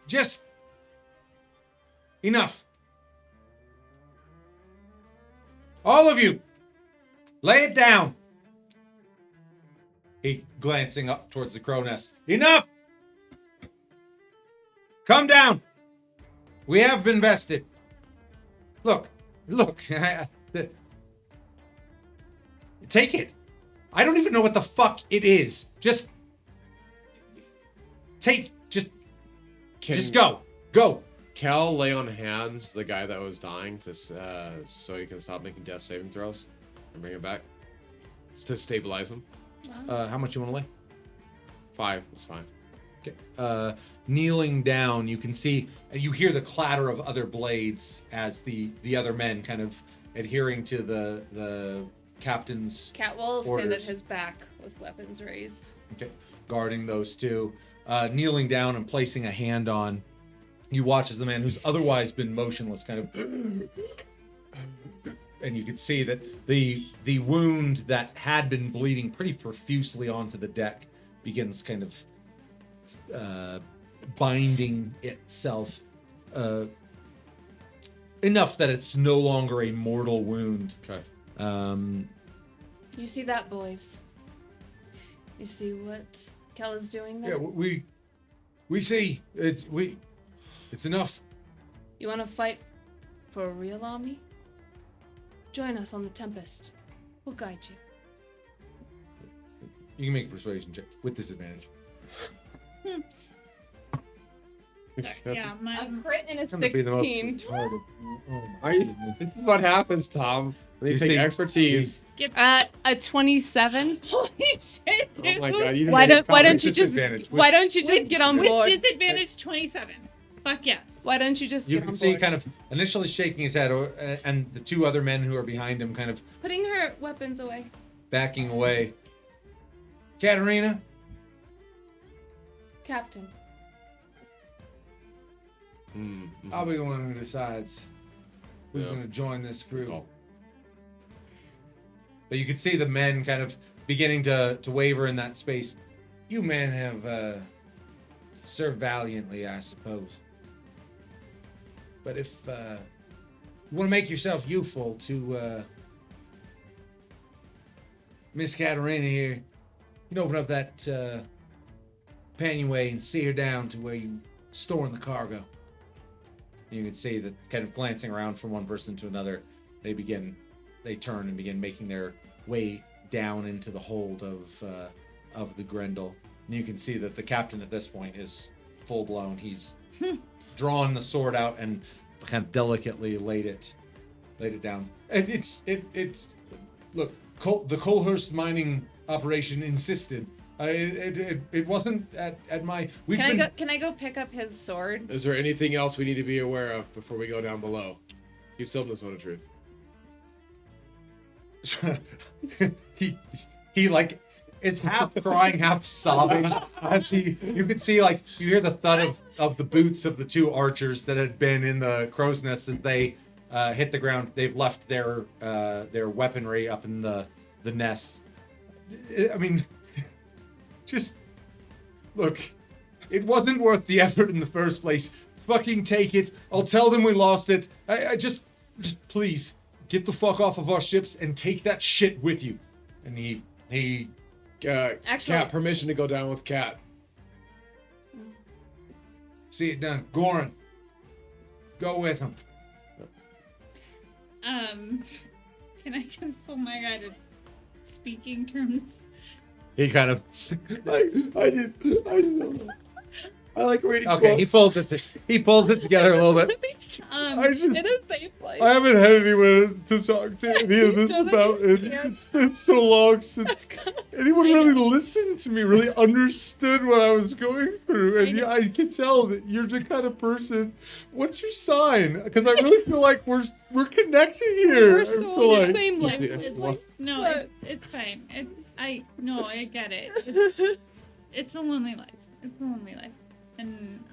Just enough. All of you, lay it down. He glancing up towards the crow nest. Enough. Come down. We have been vested. Look. Take it. I don't even know what the fuck it is. Just go. Kel lay on hands the guy that was dying to so he can stop making death saving throws and bring him back to stabilize him. How much you want to lay? 5 is fine. Okay. Kneeling down, you can see, and you hear the clatter of other blades as the other men kind of adhering to the captain's Cat will stand at orders. his back with weapons raised. Okay, guarding those two. Kneeling down and placing a hand on. You watch as the man who's otherwise been motionless kind of, and you can see that the wound that had been bleeding pretty profusely onto the deck begins kind of binding itself enough that it's no longer a mortal wound. Okay. You see that, boys? You see what Kel is doing there? Yeah, we see. It's enough. You want to fight for a real army? Join us on the Tempest. We'll guide you. You can make a persuasion check with disadvantage. Yeah, A my crit and a It's gonna be the most 16. retarded. Oh my Are you, goodness. this is what happens, Tom. When you You take see- expertise. A 27. holy shit, dude. Oh my god, you didn't Why get don't this you just disadvantage. why don't you just get on board? With disadvantage 27. Fuck yes. Why don't you just You get can on see board? kind of initially shaking his head, and the two other men who are behind him kind of Putting her weapons away. backing away. Katarina, Captain. I'll be the one who decides who's Yeah. going to join this crew. Oh. But you can see the men kind of beginning to waver in that space. You men have served valiantly, I suppose. But if you want to make yourself useful to Miss Katarina here, you can open up that companionway and see her down to where you storing the cargo. You can see that kind of glancing around from one person to another, they turn and begin making their way down into the hold of the Grendel. And you can see that the captain at this point is full blown. He's drawn the sword out and kind of delicately laid it down. And it's look, the Colhurst mining operation insisted. It wasn't at my. Can I go pick up his sword? Is there anything else we need to be aware of before we go down below? You still know the truth. he like is half crying, half sobbing as you can see, like, you hear the thud of the boots of the two archers that had been in the crow's nest as they hit the ground. They've left their weaponry up in the nest. I mean, just look, it wasn't worth the effort in the first place. Fucking take it. I'll tell them we lost it. I just please get the fuck off of our ships and take that shit with you. And he Actually- Cat, permission to go down with Cat. See it done. Goran, go with him. Can I console my guy to speaking terms? He kind of I didn't know. I like reading okay. He books. pulls it together a little bit. I just It is safe place. I haven't had anyone to talk to any of this Don't about it. understand. It's been so long since anyone really listened to me, really understood what I was going through. And know. I can tell that you're the kind of person. What's your sign? Because I really feel like we're connected here. We're I still feel on the like- same Yeah, level. well, No, What? it's fine. I get it. It's a lonely life. It's a lonely life, and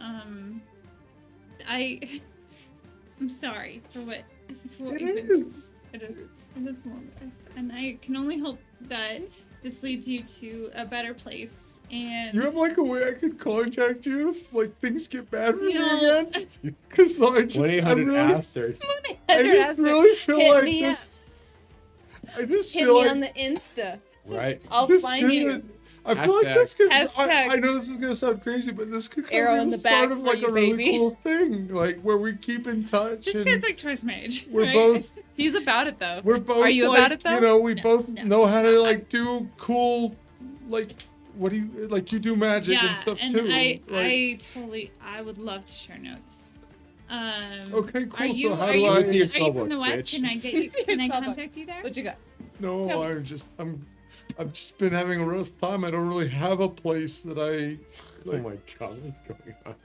I'm sorry for what It you've been through. is. It is a lonely life, and I can only hope that this leads you to a better place. And Do you have like a way I could contact you if like things get bad for me No. again? Because I just, I 1-800 really, Aster. I just really feel Hit like me up. this. I just Hit feel me like on the Insta. Right? I'll this find you. could- I feel like Hashtag. this could. Hashtag. I know this is gonna sound crazy, but this could kind Arrow of in be the the start back of for like you, a really baby. cool thing, like where we keep in touch this and guy's like choice mage. we're right? both He's about it though. we're both Are you like, about it though? you know, we both No. know how to like do cool, like what do you like? You do magic yeah, and stuff and too. I would love to share notes. Okay, cool. Are you, So how are do you, I? With your are you from the spellbook, west? bitch. Can I get you? Can I Spellbook. contact you there? What you got? No, Tell me. I'm I've just been having a rough time. I don't really have a place that I. Oh my god, what's going on?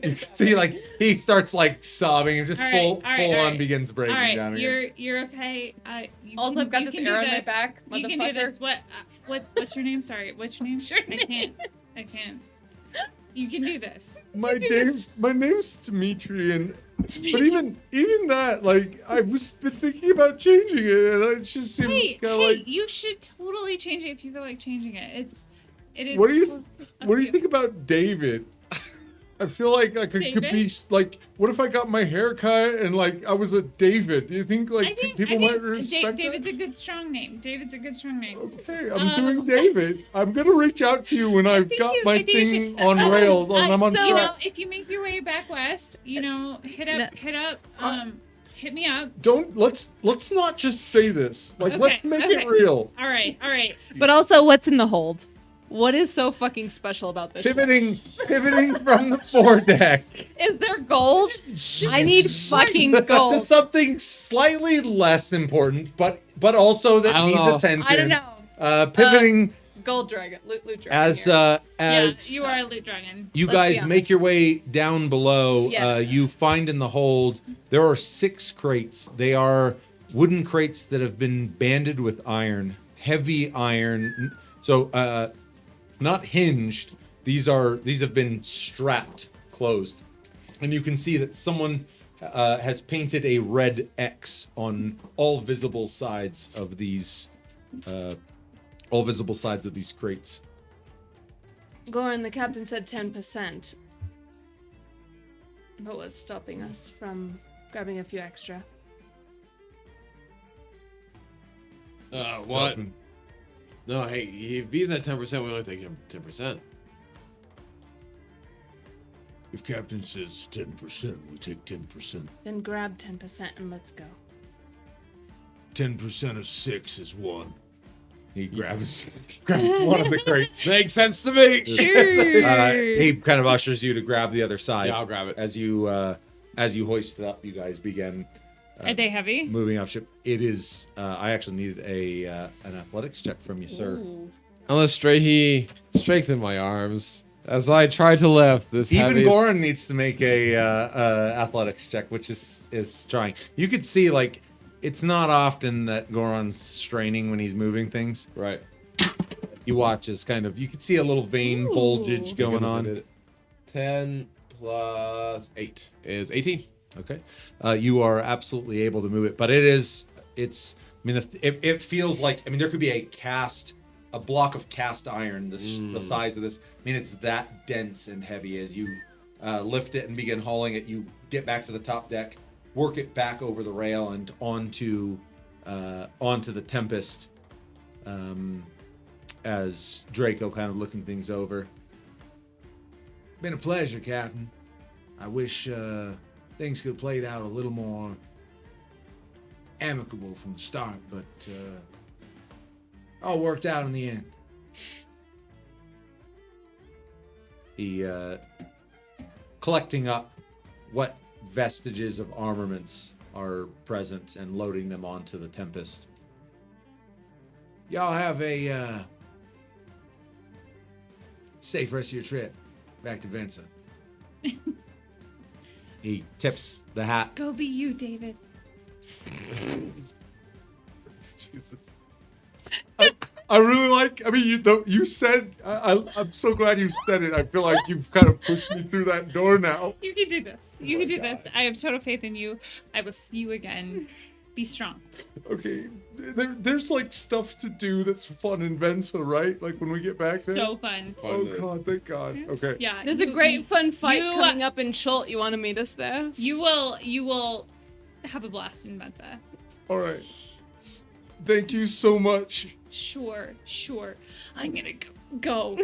You can see, like, he starts, like, sobbing and just All right, full all right, all on right. begins breaking All right, down again. you're okay. Also, I've got you this can do arrow in my this. back, You can do this. motherfucker. What's your name? Sorry, what's your name? What's your I can't. You can do this. My name's Dimitri, and but even that, like, I was been thinking about changing it, and it just seems Hey, kind of hey, like. you should totally change it if you feel like changing it. It is. What do you totally up What do to you think about David? I feel like I could be David? like. What if I got my hair cut and like I was a David? Do you think like I think people might respect David's that? a good strong name. David's a good strong name. Okay, I'm doing David. I'm gonna reach out to you when I've think got you- my I think you thing should- on rails and I'm on so- You know, track. if you make your way back west, you know, hit me up. Let's not just say this. Like, let's Okay, make okay. it real. All right. But also, what's in the hold? What is so fucking special about this? ship? Pivoting from the foredeck Is there gold? I need fucking to gold. something slightly less important, but also that I don't needs know. attention. I don't know. Pivoting Gold dragon, loot dragon. as here. Yeah, you are a loot dragon. you Let's guys be make honest. your way down below, Yeah. you find in the hold there are 6 crates. They are wooden crates that have been banded with iron, heavy iron. So not hinged. These have been strapped closed, and you can see that someone has painted a red X on all visible sides of these crates. Goran, the captain said 10%. But what's stopping us from grabbing a few extra? What? No, hey, if he's at 10%, we only take him 10%. If Captain says 10%, we take 10%. Then grab 10% and let's go. 10% of 6 is 1. He grabs one of the crates. Makes sense to me. He kind of ushers you to grab the other side. Yeah, I'll grab it. As you hoist it up, you guys begin Are they heavy? moving off ship. It is. I actually needed an athletics check from you, sir. Unless he strengthened my arms as I try to lift this Even heavy. Goran needs to make a athletics check, which is trying. You could see, like, it's not often that Goran's straining when he's moving things. Right. You watch as kind of, you could see a little vein bulgage going Goodness, I on. did it. 10 plus 8 is 18. Okay. You are absolutely able to move it, but it feels like, there could be a block of cast iron, the size of this. It's that dense and heavy. As you lift it and begin hauling it, you get back to the top deck, work it back over the rail and onto the Tempest, as Draco kind of looking things over. Been a pleasure, Captain. I wish things could have played out a little more amicable from the start, but all worked out in the end. He collecting up what vestiges of armaments are present and loading them onto the Tempest. Y'all have a safe rest of your trip back to Venza. He tips the hat. Go be you, David. Jesus. I really like. You said. I'm so glad you said it. I feel like you've kind of pushed me through that door now. You can do this. You can do this. I have total faith in you. I will see you again. Be strong. Okay, there's like stuff to do that's fun in Venza, right? Like when we get back there. So fun. Oh God, thank God. Okay. Yeah. There's a great fun fight you- coming up in Chult. You want to meet us there? You will have a blast in Venza. All right. Thank you so much. Sure. I'm gonna go.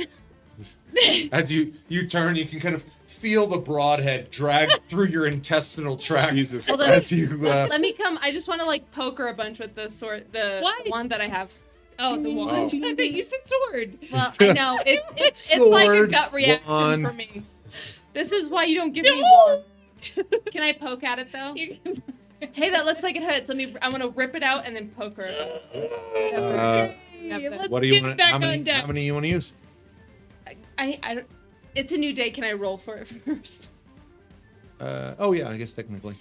As you turn, you can kind of feel the broadhead drag through your intestinal tract. Jesus. Hold on. As you Let me come. I just want to like poke her a bunch with the sword, the What? wand that I have. Oh, the wand. Oh. I bet you said sword. Well, I know it's like a Sword, gut reaction wand. for me. This is why you don't give me Don't. wands. Can I poke at it though? You can- Hey, that looks like it hurts. I want to rip it out and then poke her. Uh, Let's What do you get want? back How many? on deck. How many you want to use? I don't, it's a new day. Can I roll for it first? Oh yeah, I guess technically.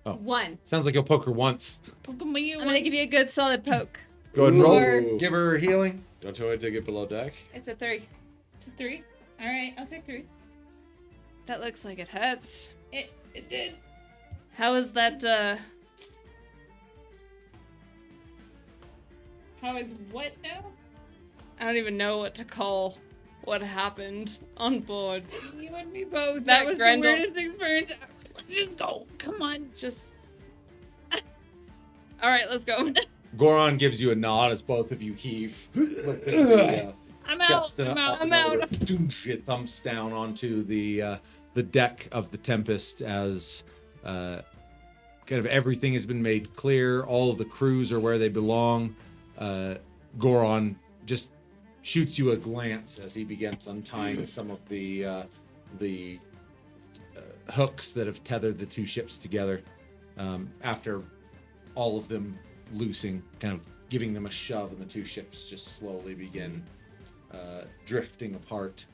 One. Sounds like you'll poke her once. Pokemon, you I'm gonna give you a good solid poke. Go ahead and roll. Or- Give her healing. Don't you want to take it below deck? It's a 3. It's a 3. All right, I'll take 3. That looks like it hurts. It did. How is that? How is what now? I don't even know what to call what happened on board. You and me both. That That was Grendel- the weirdest experience ever. Let's just go. Come on. Just. All right, let's go. Goron gives you a nod as both of you heave. Lifting the, I'm out. chest I'm out. I'm out. It thumps down onto the deck of the Tempest as kind of everything has been made clear. All of the crews are where they belong. Goron just shoots you a glance as he begins untying some of the hooks that have tethered the two ships together. After all of them loosing, kind of giving them a shove, and the two ships just slowly begin drifting apart.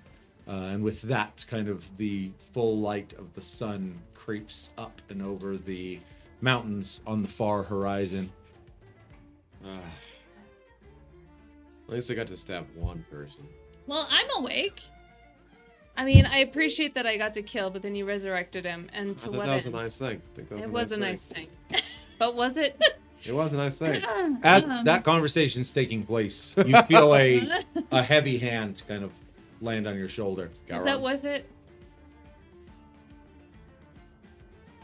And with that, kind of the full light of the sun creeps up and over the mountains on the far horizon. At least I got to stab one person. Well, I'm awake. I mean, I appreciate that I got to kill, but then you resurrected him, and I to thought what that was a end? nice thing. I think that was It was a nice thing. But was it? It was a nice thing. As that conversation's taking place, you feel a heavy hand kind of land on your shoulder. Is that worth it?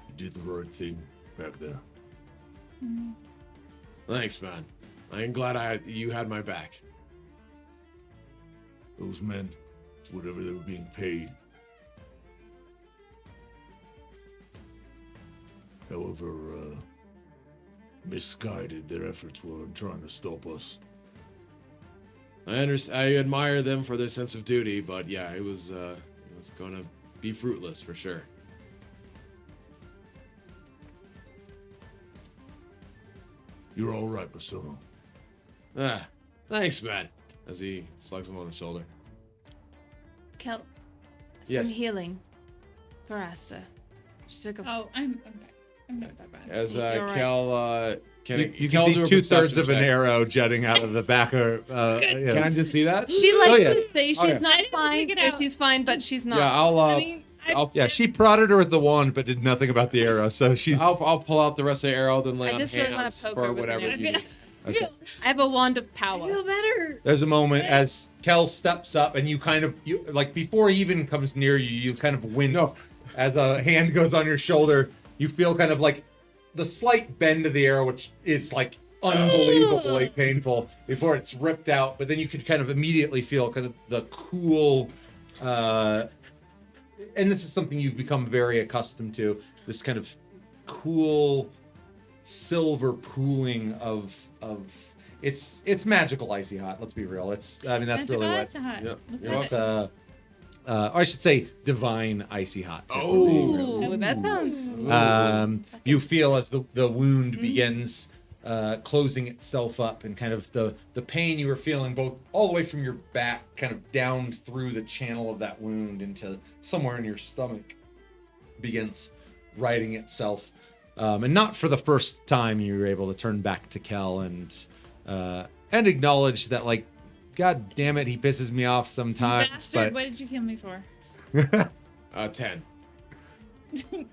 You did the right thing back there. Thanks, man. I'm glad you had my back. Those men, whatever they were being paid. However, misguided their efforts were in trying to stop us. I admire them for their sense of duty, but yeah, it was going to be fruitless for sure. You're all right, Basono. Thanks, man. As he slugs him on the shoulder. Kel, some Yes. healing for Asta. She took a. Oh, I'm back. I'm not that bad. As You're right. Kel, You Kel can do see a 2/3 of an perception check. arrow jutting out of the back of. Can I just see that? She likes Oh, yeah. to say she's yeah. not I didn't fine, take it or out. she's fine, but she's not. Yeah, I'll I mean, I'll Yeah, she prodded her with the wand, but did nothing about the arrow. So she's. I'll pull out the rest of the arrow, then lay I on just really wanna hands poke for her with an whatever arrow. you need. I have a wand of I power. feel better. There's a moment as Kel steps up, and you like before he even comes near you, you kind of wince as a hand goes on your shoulder. You feel kind of like the slight bend of the arrow, which is like unbelievably painful before it's ripped out. But then you could kind of immediately feel kind of the cool, and this is something you've become very accustomed to. This kind of cool silver pooling of it's magical icy hot. Let's be real. That's really what. Yep. What's You're that? welcome. Or I should say divine icy hot. to be real. Ooh, that sounds. You feel as the wound begins closing itself up, and kind of the pain you were feeling both all the way from your back kind of down through the channel of that wound into somewhere in your stomach begins righting itself. And not for the first time you were able to turn back to Kel and acknowledge that, like, God damn it, he pisses me off sometimes. Bastard, But what did you kill me for? 10.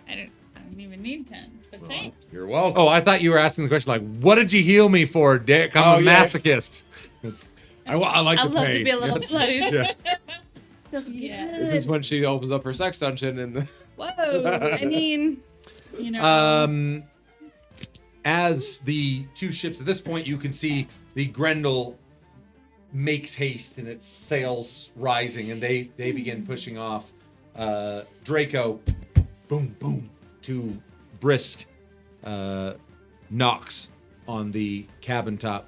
I don't even need 10. But thanks. You're welcome. oh, I thought you were asking the question like, what did you heal me for, Dick? I'm Oh, a yeah. masochist. I like I the love pain. to be a little bloodied. Yeah. Feels Yeah. This is when she opens up her sex dungeon and Whoa. I mean, You know. As the two ships, at this point, you can see the Grendel makes haste and its sails rising, and they begin pushing off. Draco, boom, boom, two brisk knocks on the cabin top.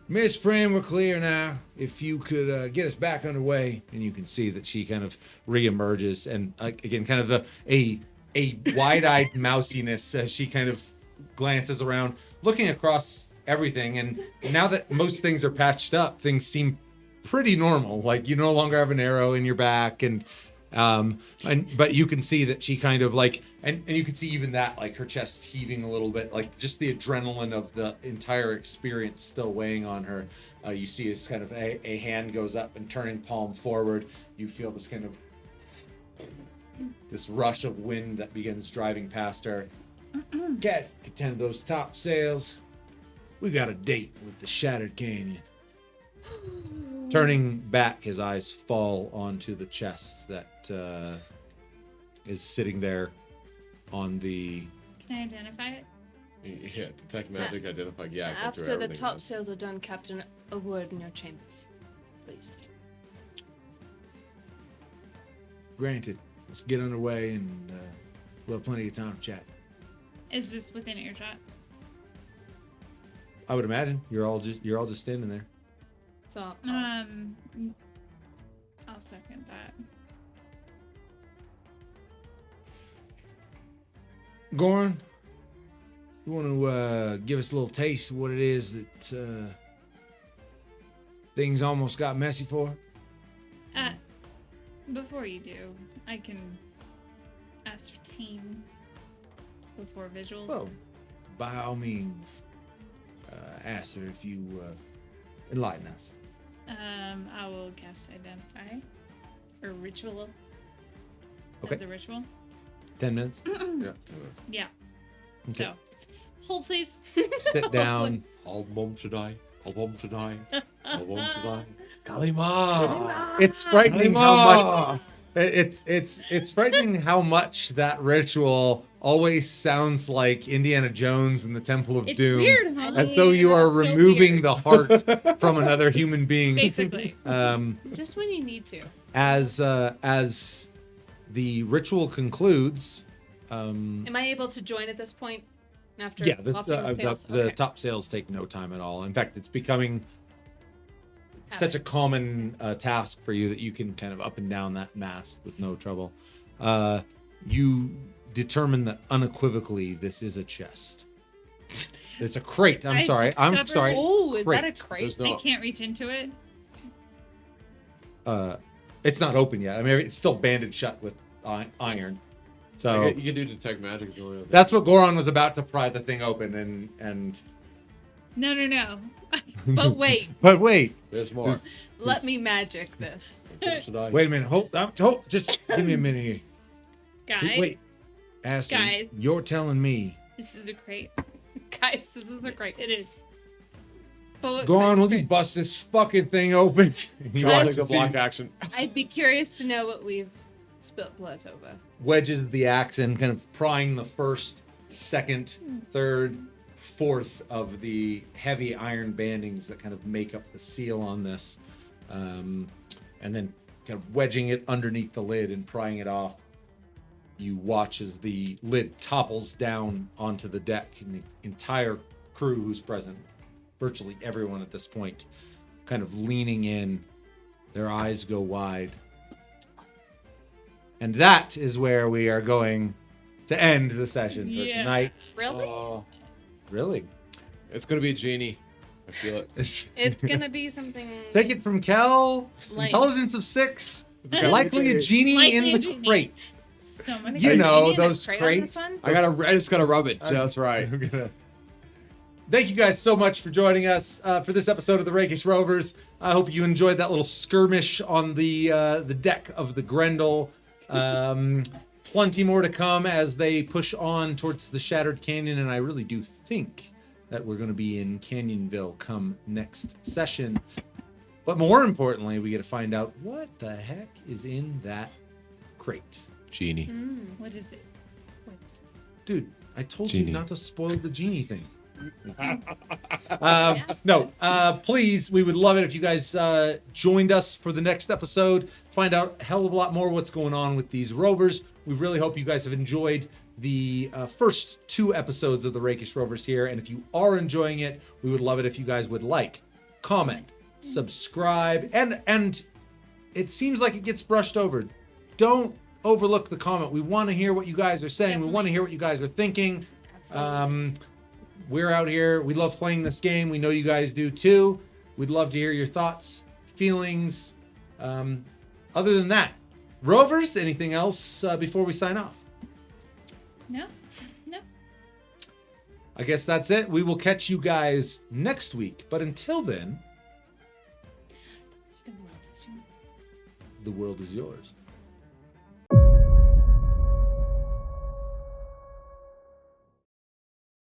Miss Prim, we're clear now. If you could get us back underway, and you can see that she kind of reemerges, and again, kind of a wide-eyed mousiness as she kind of glances around, looking across everything. And now that most things are patched up, things seem pretty normal. Like you no longer have an arrow in your back, but you can see that she kind of like, and you can see even that, like her chest heaving a little bit, like just the adrenaline of the entire experience still weighing on her. You see this kind of a hand goes up and turning palm forward. You feel this kind of this rush of wind that begins driving past her. Get contend those top sails. We got a date with the Shattered Canyon. Turning back, his eyes fall onto the chest that is sitting there on the. Can I identify it? Yeah, detect magic, identify. Yeah. I After the top sails are done, Captain, a word in your chambers, please. Granted. Let's get underway, and we'll have plenty of time to chat. Is this within earshot? I would imagine you're all just standing there. So I'll second that. Goran, you want to give us a little taste of what it is that things almost got messy for? Before you do, I can ascertain before visuals. Well, by all means, ask her if you enlighten us. I will cast identify or ritual. Okay. As a ritual. 10 minutes. Yeah. Yeah. Okay. So, hold please. Sit down. Album should I? Album should I? Album should I? Kalima! It's frightening how much. It's frightening how much that ritual always sounds like Indiana Jones and the Temple of It's Doom, weird, huh? as though you are So removing weird. the heart from another human being. Basically. just when you need to. As the ritual concludes, Am I able to join at this point? After yeah, lofting the sails? the Okay. top sails take no time at all. In fact, it's becoming such a common task for you that you can kind of up and down that mast with no trouble. You determine that unequivocally this is a chest. It's a crate. I'm I sorry. I'm discovered- sorry. Oh, is that a Crate. crate? There's I no. can't reach into it. It's not open yet. I mean, it's still banded shut with iron. So You can do detect magic. Is the only other thing. that's what Goron was about to pry the thing open and. No. But wait, But wait, There's more. let me magic this. Album should I? Wait a minute. Hold. Just give me a minute here. Guys, Wait. Aston, Guys. you're telling me. this is a crate. Guys, this is a crate. It is. But Go on, let me bust this fucking thing open. You Guys. want to block action? I'd be curious to know what we've spilt blood over. wedges the axe in, kind of prying the first, second, third, fourth of the heavy iron bandings that kind of make up the seal on this, and then kind of wedging it underneath the lid and prying it off. You watch as the lid topples down onto the deck, and the entire crew who's present, virtually everyone at this point, kind of leaning in, their eyes go wide. And that is where we are going to end the session for Yeah. tonight. Really? Really? It's gonna be a genie. I feel it. It's gonna be something. Take it from Kel. Lame. Intelligence of 6. Likely a genie Likely in a the genie. crate. So many. You know, Genie in a those crate on this crates. one? I just gotta rub it just right. Thank you guys so much for joining us for this episode of the Rakish Rovers. I hope you enjoyed that little skirmish on the deck of the Grendel. Plenty more to come as they push on towards the Shattered Canyon, and I really do think that we're going to be in Canyonville come next session. But more importantly, we get to find out what the heck is in that crate. Genie. What is it? What is it? Dude, I told Genie. you not to spoil the genie thing. No, please, we would love it if you guys joined us for the next episode. Find out a hell of a lot more what's going on with these rovers. We really hope you guys have enjoyed the first 2 episodes of the Rakish Rovers here. And if you are enjoying it, we would love it if you guys would like, comment, subscribe, and it seems like it gets brushed over. Don't overlook the comment. We want to hear what you guys are saying. We want to hear what you guys are thinking. we're out here. We love playing this game. We know you guys do too. We'd love to hear your thoughts, feelings. Other than that, Rovers, anything else before we sign off? No. I guess that's it. We will catch you guys next week. But until then, the world is yours.